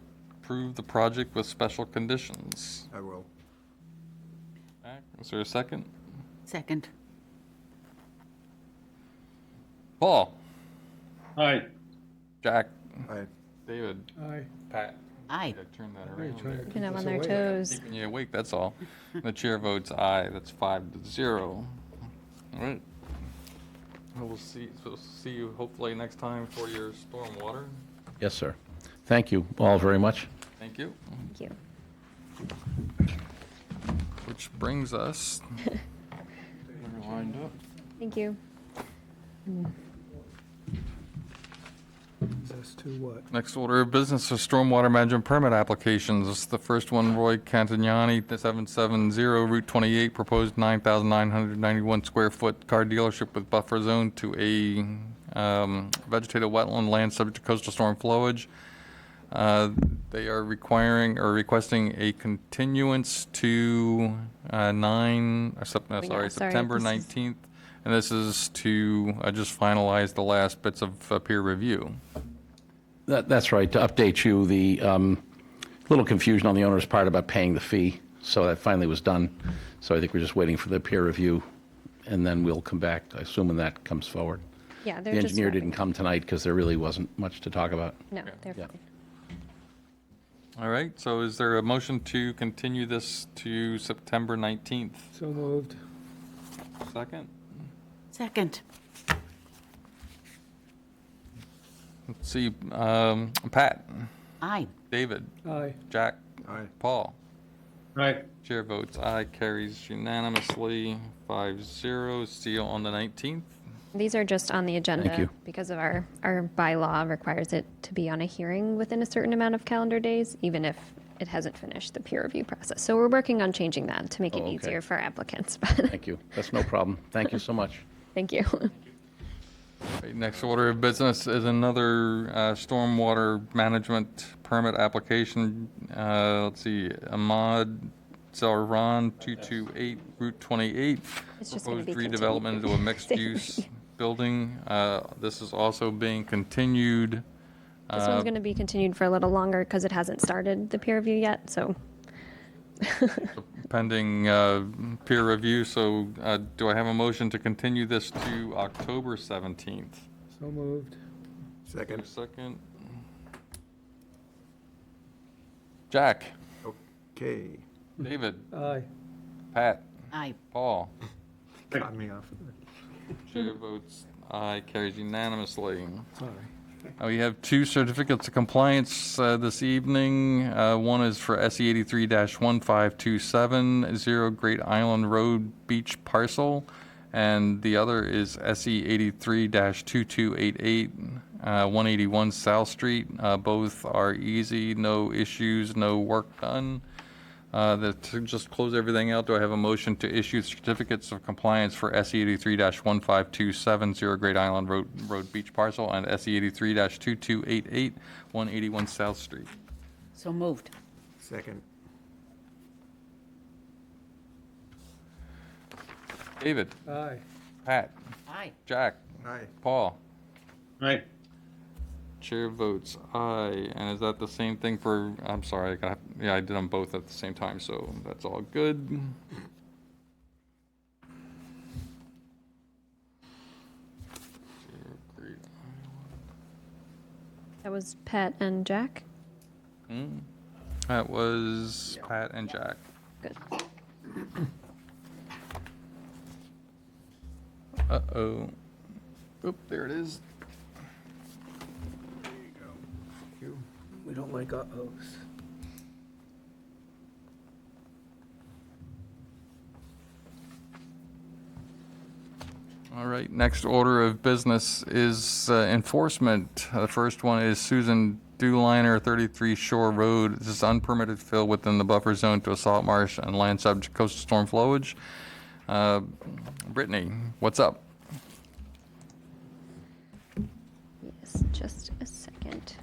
approve the project with special conditions? I will. Is there a second? Second. Paul? Aye. Jack? Aye. David? Aye. Pat? Aye. Yeah, turn that You're around trying to there. Keeping them us on their awake. toes. Keeping you awake, that's all. The chair votes aye. That's 5-0. All right. We'll see you hopefully next time for your stormwater. Yes, sir. Thank you all very much. Thank you. Thank you. Which brings us, We're lined up. Thank you. As to what? next order of business is stormwater management permit applications. This is the first one, Roy Cantagnani, 770 Route 28, proposed 9,991 square foot car dealership with buffer zone to a vegetated wetland land subject to coastal storm flowage. They are requesting a continuance to September this is- 19th. And this is to just finalize the last bits of peer review. That's right. To update you, the little confusion on the owner's part about paying the fee. So that finally was done. So I think we're just waiting for the peer review, and then we'll come back, assuming that comes forward. Yeah, The they're just engineer wrapping didn't come tonight because there really wasn't much to talk about. No, they're Yeah. fine. All right, so is there a motion to continue this to September 19th? So moved. Second? Second. Let's see, Pat? Aye. David? Aye. Jack? Aye. Paul? Aye. Chair votes aye, carries unanimously, 5-0. Seal on the 19th. These are just on the agenda. you. Because of our bylaw requires it to be on a hearing within a certain amount of calendar days, even if it hasn't finished the peer review process. So we're working on changing that to make it Oh, okay. easier for applicants. Thank you. That's no problem. Thank you so much. Thank you. Okay, next order of business is another stormwater management permit application. Let's see, Ahmad Zarran, 228 Route 28. It's just gonna Proposed be redevelopment into a mixed-use building. This is also being continued. This one's going to be continued for a little longer because it hasn't started the peer review yet, so. Pending peer review, so do I have a motion to continue this to October 17th? So moved. Second. Second. Jack? Okay. David? Aye. Pat? Aye. Paul? Cut me off. Chair votes aye, carries unanimously. Sorry. We have two certificates of compliance this evening. One is for SE 83-15270 Great Island Road Beach Parcel, and the other is SE 83-2288 181 South Street. Both are easy, no issues, no work done. To just close everything out, do I have a motion to issue certificates of compliance for SE 83-15270 Great Island Road Beach Parcel and SE 83-2288 181 South Street? So moved. Second. David? Aye. Pat? Aye. Jack? Aye. Paul? Aye. Chair votes aye. And is that the same thing for, I'm sorry, I did them both at the same time, so that's all good. That was Pat and Jack. That was Pat and Jack. Good. Uh-oh. Oop, there it is. We don't like uh-ohs. All right, next order of business is enforcement. The first one is Susan Dewliner, 33 Shore Road. This is unpermitted fill within the buffer zone to a salt marsh and land subject to coastal storm flowage. Brittany, what's up? Yes, just a second.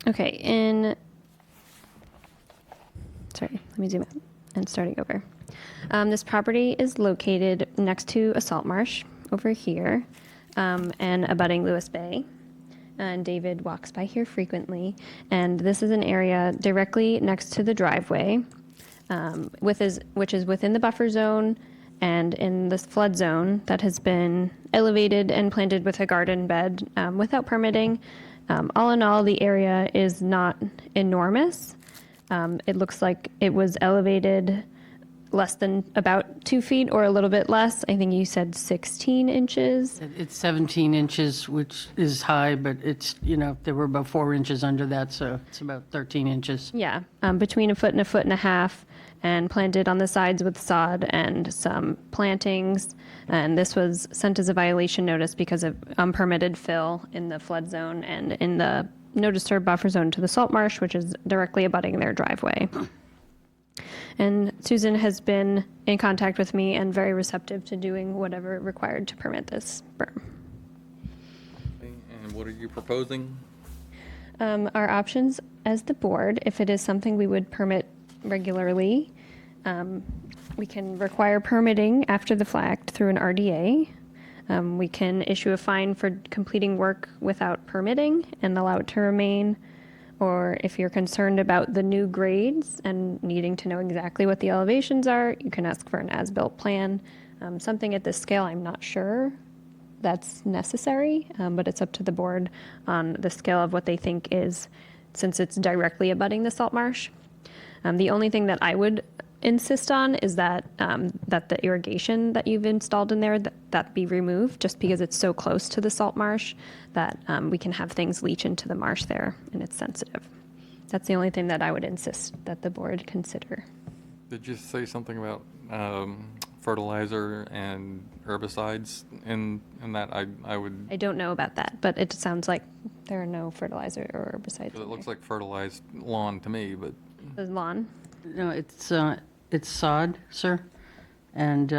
Okay, sorry, let me zoom out and starting over. This property is located next to a salt marsh over here and abutting Lewis Bay. And David walks by here frequently. And this is an area directly next to the driveway, which is within the buffer zone and in this flood zone that has been elevated and planted with a garden bed without permitting. All in all, the area is not enormous. It looks like it was elevated less than about 2 feet or a little bit less. I think you said 16 inches. It's 17 inches, which is high, but it's, there were about 4 inches under that, so it's about 13 inches. Yeah, between a foot and a half, and planted on the sides with sod and some plantings. And this was sent as a violation notice because of unpermitted fill in the flood zone and in the no disturb buffer zone to the salt marsh, which is directly abutting their driveway. And Susan has been in contact with me and very receptive to doing whatever required to permit this berm. And what are you proposing? Our options as the board, if it is something we would permit regularly, we can require permitting after the fact through an RDA. We can issue a fine for completing work without permitting and allow it to remain. Or if you're concerned about the new grades and needing to know exactly what the elevations are, you can ask for an as-built plan. Something at this scale, I'm not sure that's necessary, but it's up to the board on the scale of what they think is, since it's directly abutting the salt marsh. The only thing that I would insist on is that that the irrigation that you've installed in there that be removed, just because it's so close to the salt marsh that we can have things leach into the marsh there, and it's sensitive. That's the only thing that I would insist that the board consider. Did you say something about fertilizer and herbicides in that? I would, I don't know about that, but it sounds like there are no fertilizer or herbicides. 'cause it looks like fertilized lawn to me, but The lawn. No, it's sod, sir, and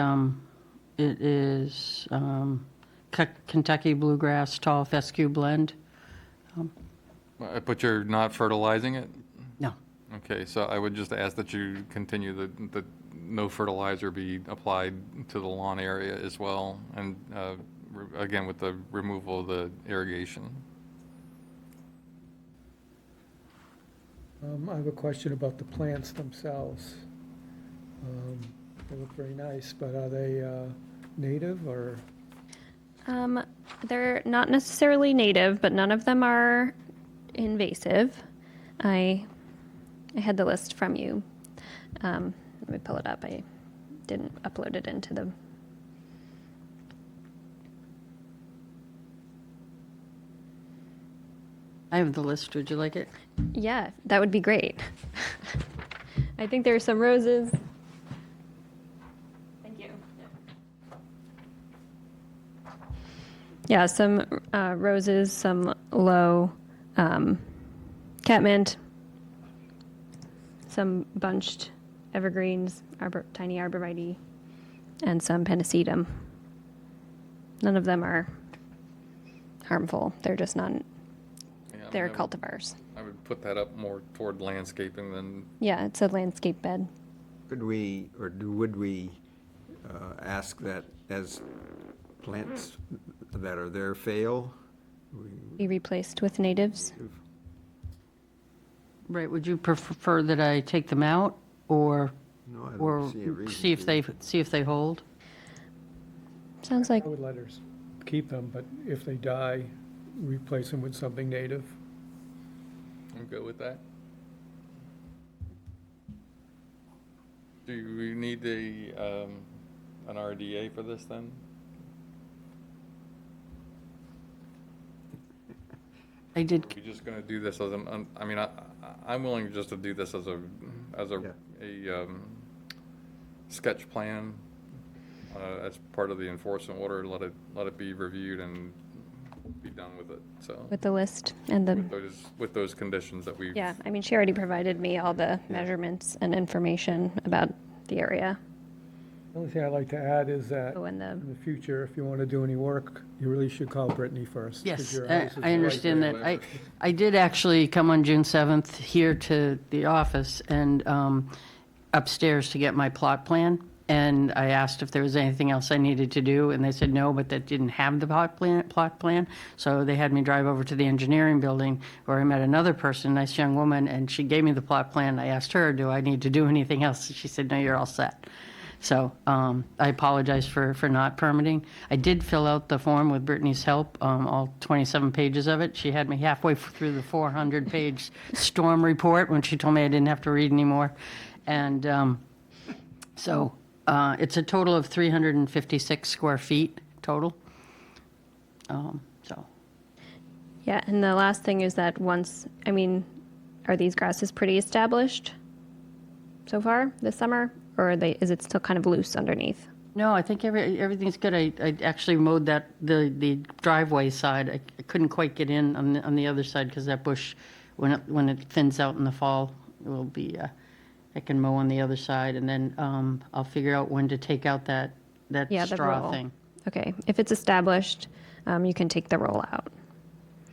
it is Kentucky Bluegrass Tall Fescue Blend. but you're not fertilizing it? No. Okay, so I would just ask that you continue the no fertilizer be applied to the lawn area as well, and again, with the removal of the irrigation. I have a question about the plants themselves. They look very nice, but are they native or? They're not necessarily native, but none of them are invasive. I had the list from you. Let me pull it up. I didn't upload it into the. I have the list. Would you like it? Yeah, that would be great. I think there are some roses. Thank you. Yeah, some roses, some low catmint, some bunched evergreens, tiny arborvitae, and some pennisetum. None of them are harmful. They're just not. Yeah, They're I would- cultivars. I would put that up more toward landscaping than, Yeah, it's a landscape bed. Could we, or would we ask that as plants that are there fail? Be replaced with natives. Right, would you prefer that I take them out, or, No, I don't or see a reason see if they hold? Sounds like I would let her keep them, but if they die, replace them with something native. I'm good with that. Do we need an RDA for this then? I did, We're just gonna do this as an, I mean, I'm willing just to do this as a sketch plan, as part of the enforcement order, let it be reviewed and be done with it, so. with the list and the. With those conditions that we. Yeah, I mean, she already provided me all the measurements and information about the area. The only thing I'd like to add is that Oh, and the- in the future, if you want to do any work, you really should call Brittany first. 'cause yes, your I house is I right understand there. that. I did actually come on June 7th here to the office and upstairs to get my plot plan, and I asked if there was anything else I needed to do, and they said no, but that didn't have the plot plan. So they had me drive over to the engineering building, where I met another person, a nice young woman, and she gave me the plot plan. I asked her, do I need to do anything else? She said, no, you're all set. So I apologize for not permitting. I did fill out the form with Brittany's help, all 27 pages of it. She had me halfway through the 400-page storm report when she told me I didn't have to read anymore. And so it's a total of 356 square feet total. So Yeah, and the last thing is that once, I mean, are these grasses pretty established so far this summer? Or is it still kind of loose underneath? no, I think everything's good. I actually mowed the driveway side. I couldn't quite get in on the other side because that bush, when it thins out in the fall, it will be. I can mow on the other side, and then I'll figure out when to take out that Yeah, the straw roll. thing. Okay, if it's established, you can take the roll out.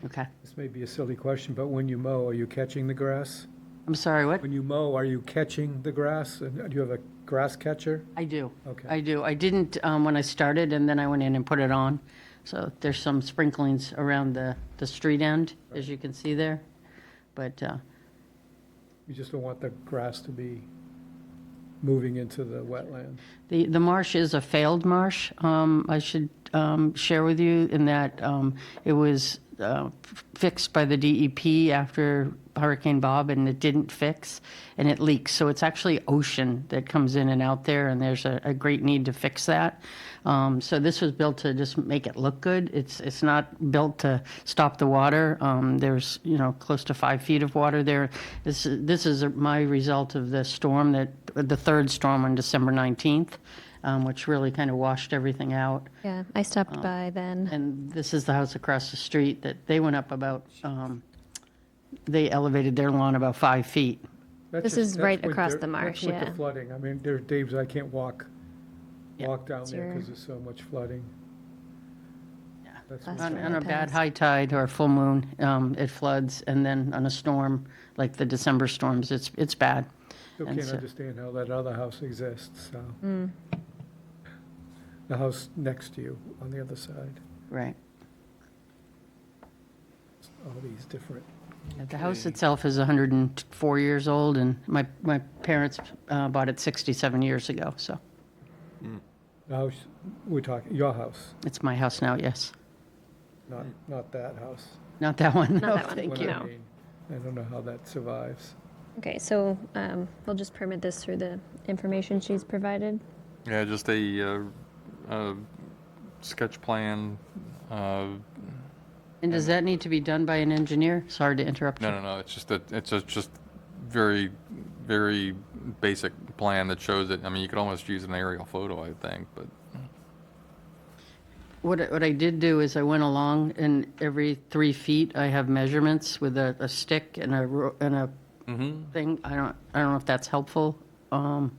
Okay. This may be a silly question, but when you mow, are you catching the grass? I'm sorry, what? When you mow, are you catching the grass? And do you have a grass catcher? I do. Okay. I do. I didn't when I started, and then I went in and put it on. So there's some sprinklings around the street end, as you can see there. But You just don't want the grass to be moving into the wetland. the marsh is a failed marsh. I should share with you in that it was fixed by the DEP after Hurricane Bob, and it didn't fix, and it leaks. So it's actually ocean that comes in and out there, and there's a great need to fix that. So this was built to just make it look good. It's not built to stop the water. There's, close to 5 feet of water there. This is my result of the storm, the third storm on December 19th. Which really kind of washed everything out. Yeah, I stopped by then. And this is the house across the street that they went up about, they elevated their lawn about 5 feet. This is right across the marsh, That's with yeah. the flooding. I mean, there are days I can't walk down It's there your- because there's so much flooding. Yeah. That's Last what- one. On a the bad past. high tide or full moon, it floods, and then on a storm, like the December storms, it's bad. Still And can't so- understand how that other house exists, so. The house next to you on the other side, Right. all these different, Yeah, the house itself is 104 years old, and my parents bought it 67 years ago, so the house, we're talking, your house, it's my house now, yes. not that house. Not that one, Not no, that one, thank What you. I No. mean, I don't know how that survives. Okay, so we'll just permit this through the information she's provided. Yeah, just a sketch plan. And does that need to be done by an engineer? Sorry to interrupt you. No, it's just very, very basic plan that shows it. I mean, you could almost use an aerial photo, I think, but. What I did do is I went along, and every 3 feet I have measurements with a stick and a thing. I don't know if that's helpful. You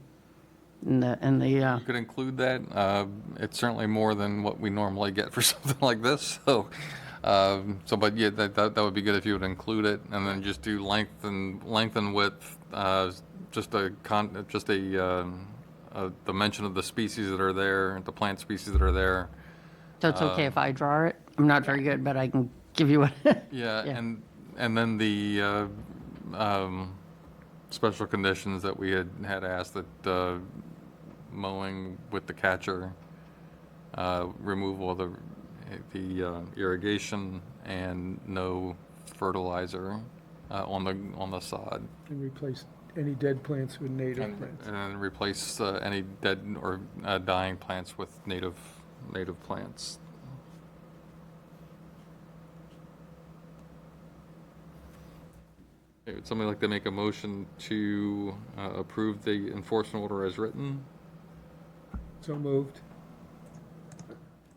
could include that. It's certainly more than what we normally get for something like this. So, but yeah, that would be good if you would include it, and then just do length and width. The mention of the species that are there, the plant species that are there. So it's okay if I draw it? I'm not very good, but I can give you what. Yeah, Yeah. and then the special conditions that we had asked, that mowing with the catcher, removal of the irrigation, and no fertilizer on the sod, And replace any dead plants with native plants. and then replace any dead or dying plants with native plants. Okay, would somebody like to make a motion to approve the enforcement order as written? So moved.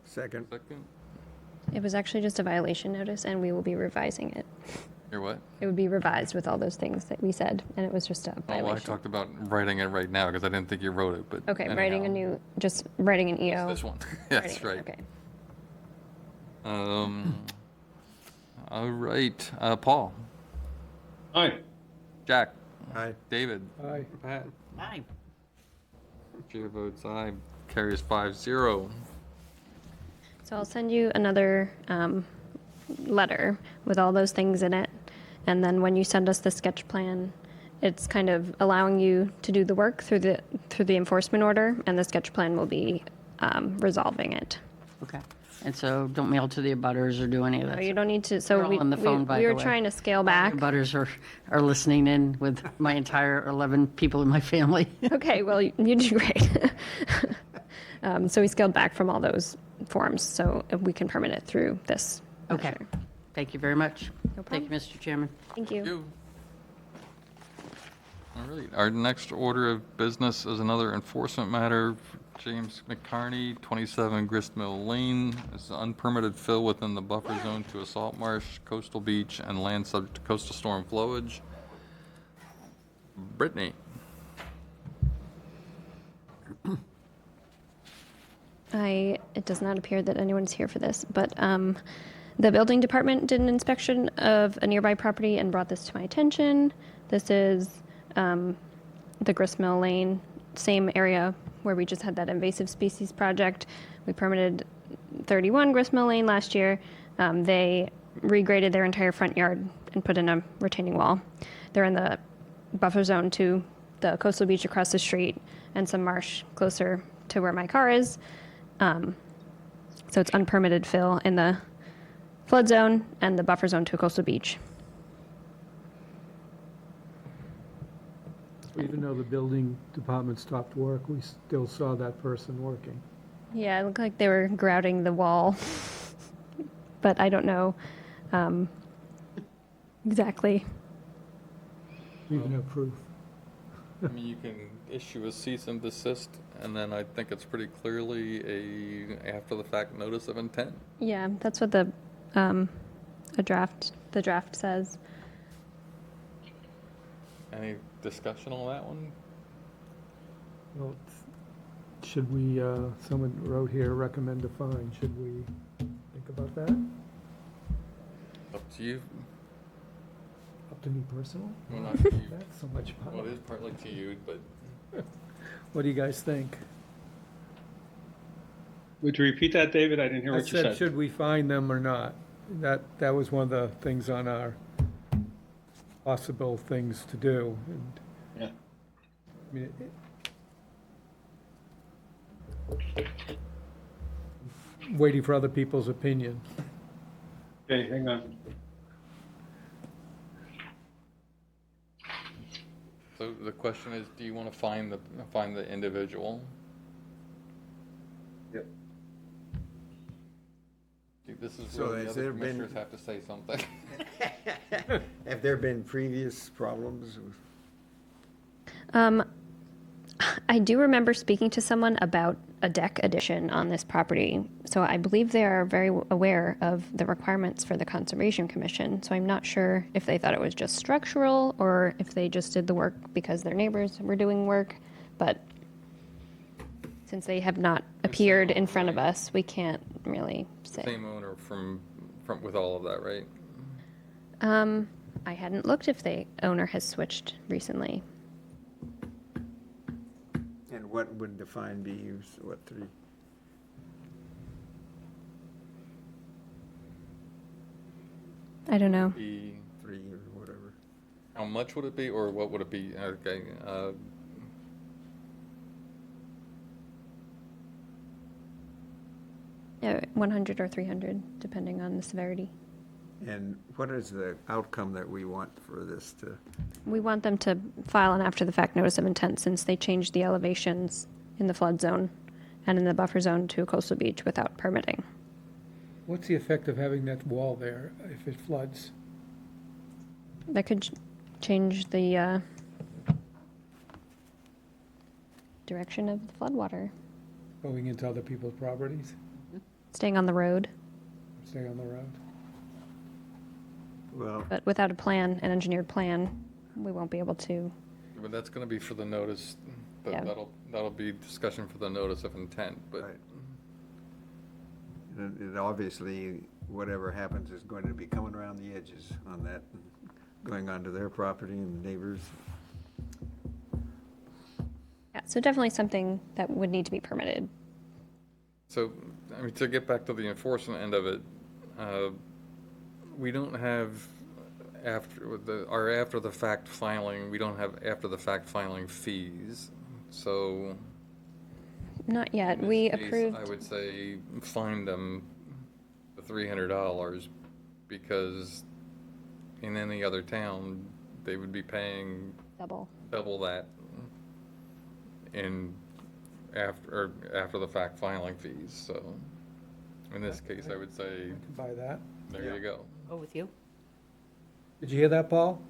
Second. Second. It was actually just a violation notice, and we will be revising it. Or what? It would be revised with all those things that we said, and it was just a Oh, well, I violation. talked about writing it right now because I didn't think you wrote it, but. Okay, anyhow. writing an EO. This one. That's Writing it, right. Okay. All right, Paul, Aye. Jack, Aye. David, Aye. Pat, Aye. chair votes aye, carries 5-0. So I'll send you another letter with all those things in it. And then when you send us the sketch plan, it's kind of allowing you to do the work through the enforcement order, and the sketch plan will be resolving it. Okay. And so don't mail to the abutters or do any of that. So you don't need to, We're so all we on the phone, by we the were way. trying to scale back. Butters are listening in with my entire 11 people in my family. Okay, well, you did great. So we scaled back from all those forms, so we can permit it through this. Okay. measure. Thank you very much. No Thank you, Mr. Chairman. Thank you. All right, our next order of business is another enforcement matter. James McCarney, 27 Gristmill Lane. It's an unpermitted fill within the buffer zone to a salt marsh, coastal beach, and land subject to coastal storm flowage. Brittany. It does not appear that anyone's here for this, but the building department did an inspection of a nearby property and brought this to my attention. This is the Gristmill Lane, same area where we just had that invasive species project. We permitted 31 Gristmill Lane last year. They regraded their entire front yard and put in a retaining wall. They're in the buffer zone to the coastal beach across the street and some marsh closer to where my car is. So it's unpermitted fill in the flood zone and the buffer zone to coastal beach. Even though the building department stopped work, we still saw that person working. Yeah, it looked like they were grouting the wall, but I don't know exactly. We even have proof. I mean, you can issue a cease and desist, and then I think it's pretty clearly a after-the-fact notice of intent. Yeah, that's what the draft says. Any discussion on that one? Well, should we, someone wrote here, recommend a fine. Should we think about that? Up to you. Up to me personally? Well, not to you. That's so much power. Well, it is partly to you, but What do you guys think? Would you repeat that, David? I didn't hear I what you said. should we fine them or not? That was one of the things on our possible things to do. And, Yeah. I mean, waiting for other people's opinion. Okay, hang on. so the question is, do you want to find the individual? Yep. This is So where the has other there been- commissioners have to say something. Have there been previous problems with? I do remember speaking to someone about a deck addition on this property, so I believe they are very aware of the requirements for the Conservation Commission. So I'm not sure if they thought it was just structural or if they just did the work because their neighbors were doing work. But since they have not appeared in front of us, we can't really say. Same owner from with all of that, right? I hadn't looked if the owner has switched recently. And what would the fine be? What, 3? I don't know. Be 3 or whatever. how much would it be, or what would it be? Okay. Yeah, 100 or 300, depending on the severity. And what is the outcome that we want for this to? We want them to file an after-the-fact notice of intent since they changed the elevations in the flood zone and in the buffer zone to coastal beach without permitting. What's the effect of having that wall there if it floods? That could change the direction of the floodwater, Going into other people's properties, staying on the road. staying on the road? Well, But without a plan, an engineered plan, we won't be able to. But that's going to be for the notice. Yeah. That'll be discussion for the notice of intent. But right. And obviously, whatever happens is going to be coming around the edges on that, going onto their property and the neighbors. Yeah, so definitely something that would need to be permitted. so, I mean, to get back to the enforcement end of it, we don't have after the fact filing. We don't have after the fact filing fees. So Not yet. in this We case, approved. I would say fine them the $300 because in any other town they would be paying Double. that in after the fact filing fees. So in this case, I would say Buy that. there you go. Go with you. Did you hear that, Paul?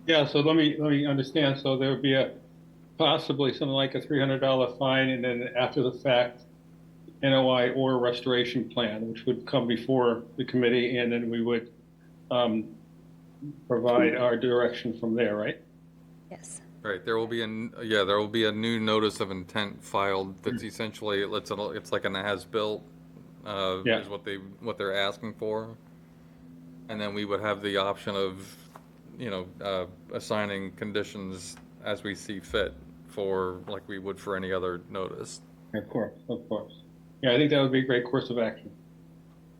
Yeah, so let me understand. So there would be possibly something like a $300 fine, and then after the fact, NOI or restoration plan, which would come before the committee, and then we would provide our direction from there, right? Yes. Right, there will be a new notice of intent filed that's essentially, it's like an as-built, Yeah. is what they're asking for. And then we would have the option of, assigning conditions as we see fit for, like we would for any other notice. Of course, of course. Yeah, I think that would be a great course of action.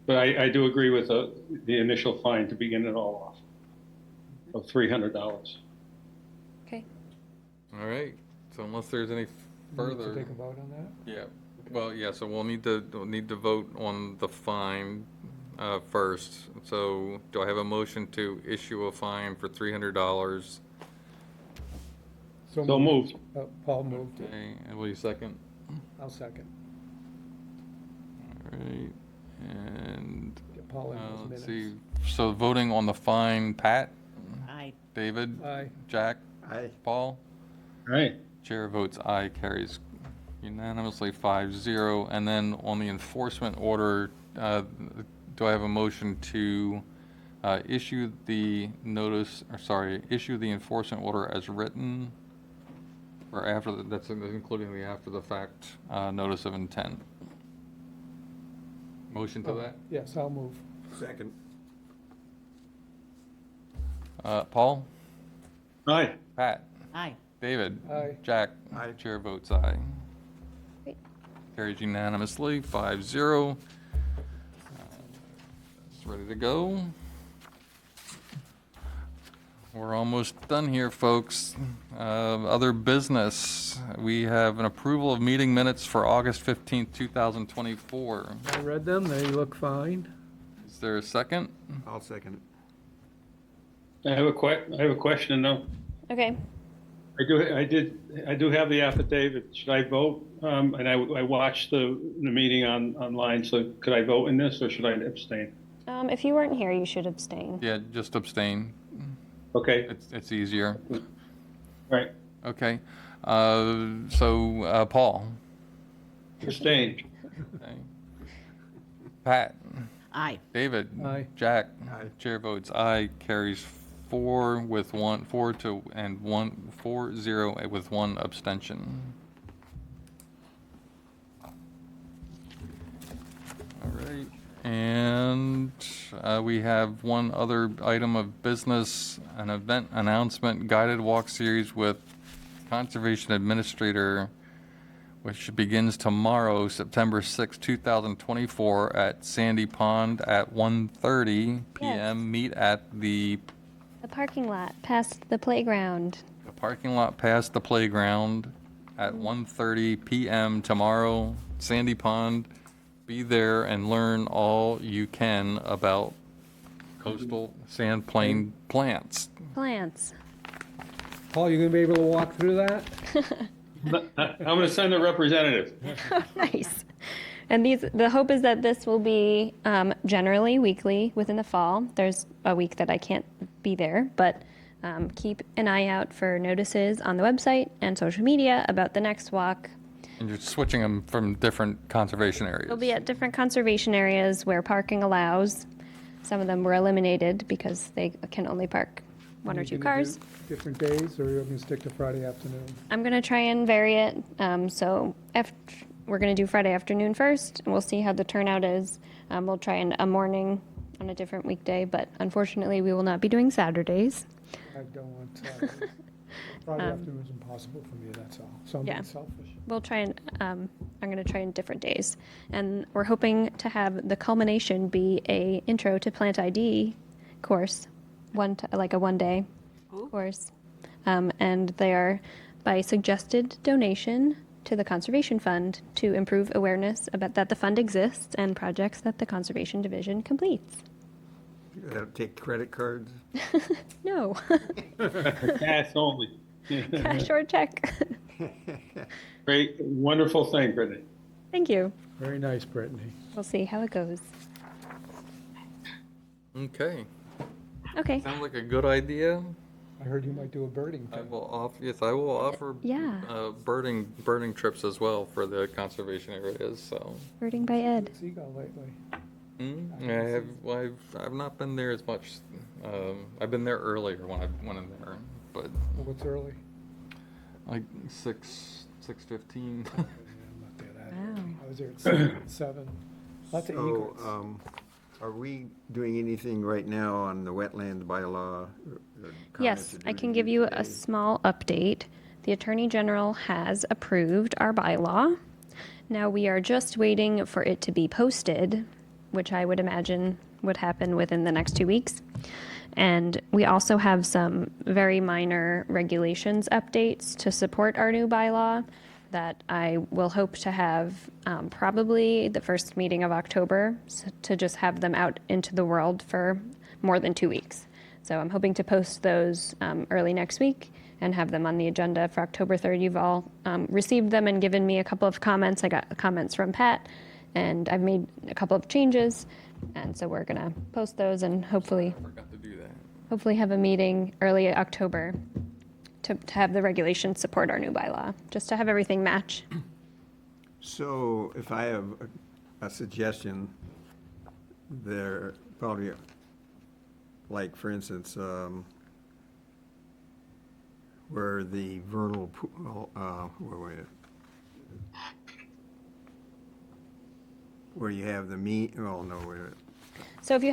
But I do agree with the initial fine to begin it all off of $300. Okay. All right, so unless there's any Need to further, take a vote on that? yeah, well, yeah, so we'll need to vote on the fine. first. So do I have a motion to issue a fine for $300? So moved. Paul moved it. Okay, and will you second? I'll second. All right, and Get Paul in those let's minutes. see. So voting on the fine, Pat, Aye. David, Aye. Jack, Aye. Paul. Right. Chair votes aye, carries unanimously 5-0. And then on the enforcement order, do I have a motion to issue the notice, or sorry, issue the enforcement order as written? Or after, that's including the after the fact notice of intent? Motion to that? Yes, I'll move. Second. Paul? Aye. Pat? Aye. David? Aye. Jack? Aye. Chair votes aye. Great. Carries unanimously, 5-0. It's ready to go. We're almost done here, folks. Other business, we have an approval of meeting minutes for August 15th, 2024. I read them, they look fine. Is there a second? I'll second it. I have a question though. Okay. I do have the affidavit. Should I vote? And I watched the meeting online, so could I vote in this or should I abstain? If you weren't here, you should abstain. Yeah, just abstain. Okay, It's easier. right. Okay. So, Paul? Abstain. Okay. Pat? Aye. David? Aye. Jack? Aye. Chair votes aye, carries 4-0 with one abstention. All right, and we have one other item of business, an event announcement, guided walk series with Conservation Administrator, which begins tomorrow, September 6, 2024, at Sandy Pond at 1:30 p.m. Meet at the The parking lot past the playground. parking lot past the playground at 1:30 p.m. tomorrow, Sandy Pond. Be there and learn all you can about coastal sand plain plants. Plants. Paul, you gonna be able to walk through that? I'm going to send a representative. Nice. And the hope is that this will be generally weekly within the fall. There's a week that I can't be there, but keep an eye out for notices on the website and social media about the next walk. And you're switching them from different conservation areas. They'll be at different conservation areas where parking allows. Some of them were eliminated because they can only park one or You two gonna cars. do Different days, or you're gonna stick to Friday afternoon? I'm going to try and vary it. So we're going to do Friday afternoon first, and we'll see how the turnout is. We'll try a morning on a different weekday, but unfortunately, we will not be doing Saturdays. I don't want Saturday. Friday afternoon's impossible for me, that's all. So I'm Yeah. being selfish. We'll try and, I'm going to try in different days. And we're hoping to have the culmination be a intro to Plant ID course, like a one-day course. And they are by suggested donation to the Conservation Fund to improve awareness about that the fund exists and projects that the Conservation Division completes. Take credit cards? No, Cash only. cash or check. Great, wonderful thing, Brittany. Thank you. Very nice, Brittany. We'll see how it goes. Okay. Okay. Sounds like a good idea. I heard you might do a birding I thing. will I will offer Yeah. birding trips as well for the conservation areas, so. Birding by Ed. Seagull lately. I've not been there as much. I've been there earlier when I went in there, but Well, what's early? like 6:15. I'm not there that Wow. early. I was there at 7. Lots of So, egrets. are we doing anything right now on the wetland bylaw? Yes, I can give you a small update. The Attorney General has approved our bylaw. Now we are just waiting for it to be posted, which I would imagine would happen within the next 2 weeks. And we also have some very minor regulations updates to support our new bylaw. that I will hope to have probably the first meeting of October to just have them out into the world for more than 2 weeks. So I'm hoping to post those early next week and have them on the agenda for October 3rd. You've all received them and given me a couple of comments. I got comments from Pat, and I've made a couple of changes. And so we're going to post those and hopefully Forgot to do that. hopefully have a meeting early October to have the regulations support our new bylaw, just to have everything match. So if I have a suggestion, there probably, like, for instance, where the vernal pool, where you have the wait a minute. So if you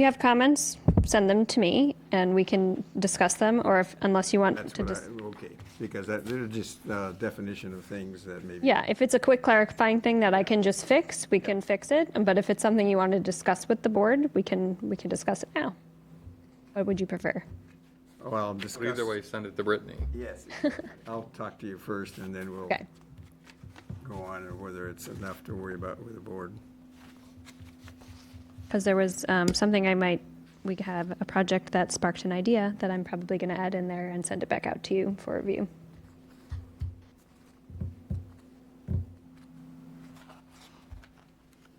have comments, send them to me and we can discuss them, or unless you want That's to what just. okay, because they're just definition of things that maybe. Yeah, if it's a quick clarifying thing that I can just fix, we can fix it. But if it's something you want to discuss with the board, we can discuss it now. What would you prefer? Well, But discuss. either way, send it to Brittany. Yes, I'll talk to you first, and then we'll Okay. go on, or whether it's enough to worry about with the board. Because there was something we have a project that sparked an idea that I'm probably going to add in there and send it back out to you for review.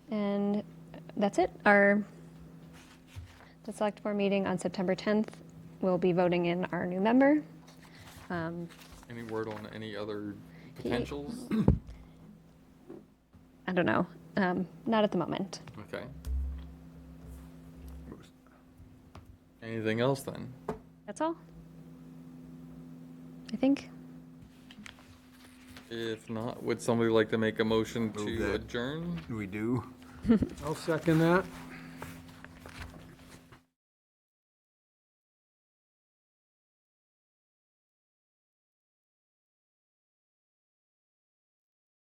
And that's it. The select board meeting on September 10th, we'll be voting in our new member. Any word on any other potentials? I don't know. Not at the moment. Okay. Anything else then? That's all. I think. If not, would somebody like to make a motion Move to that. adjourn? We do. I'll second that.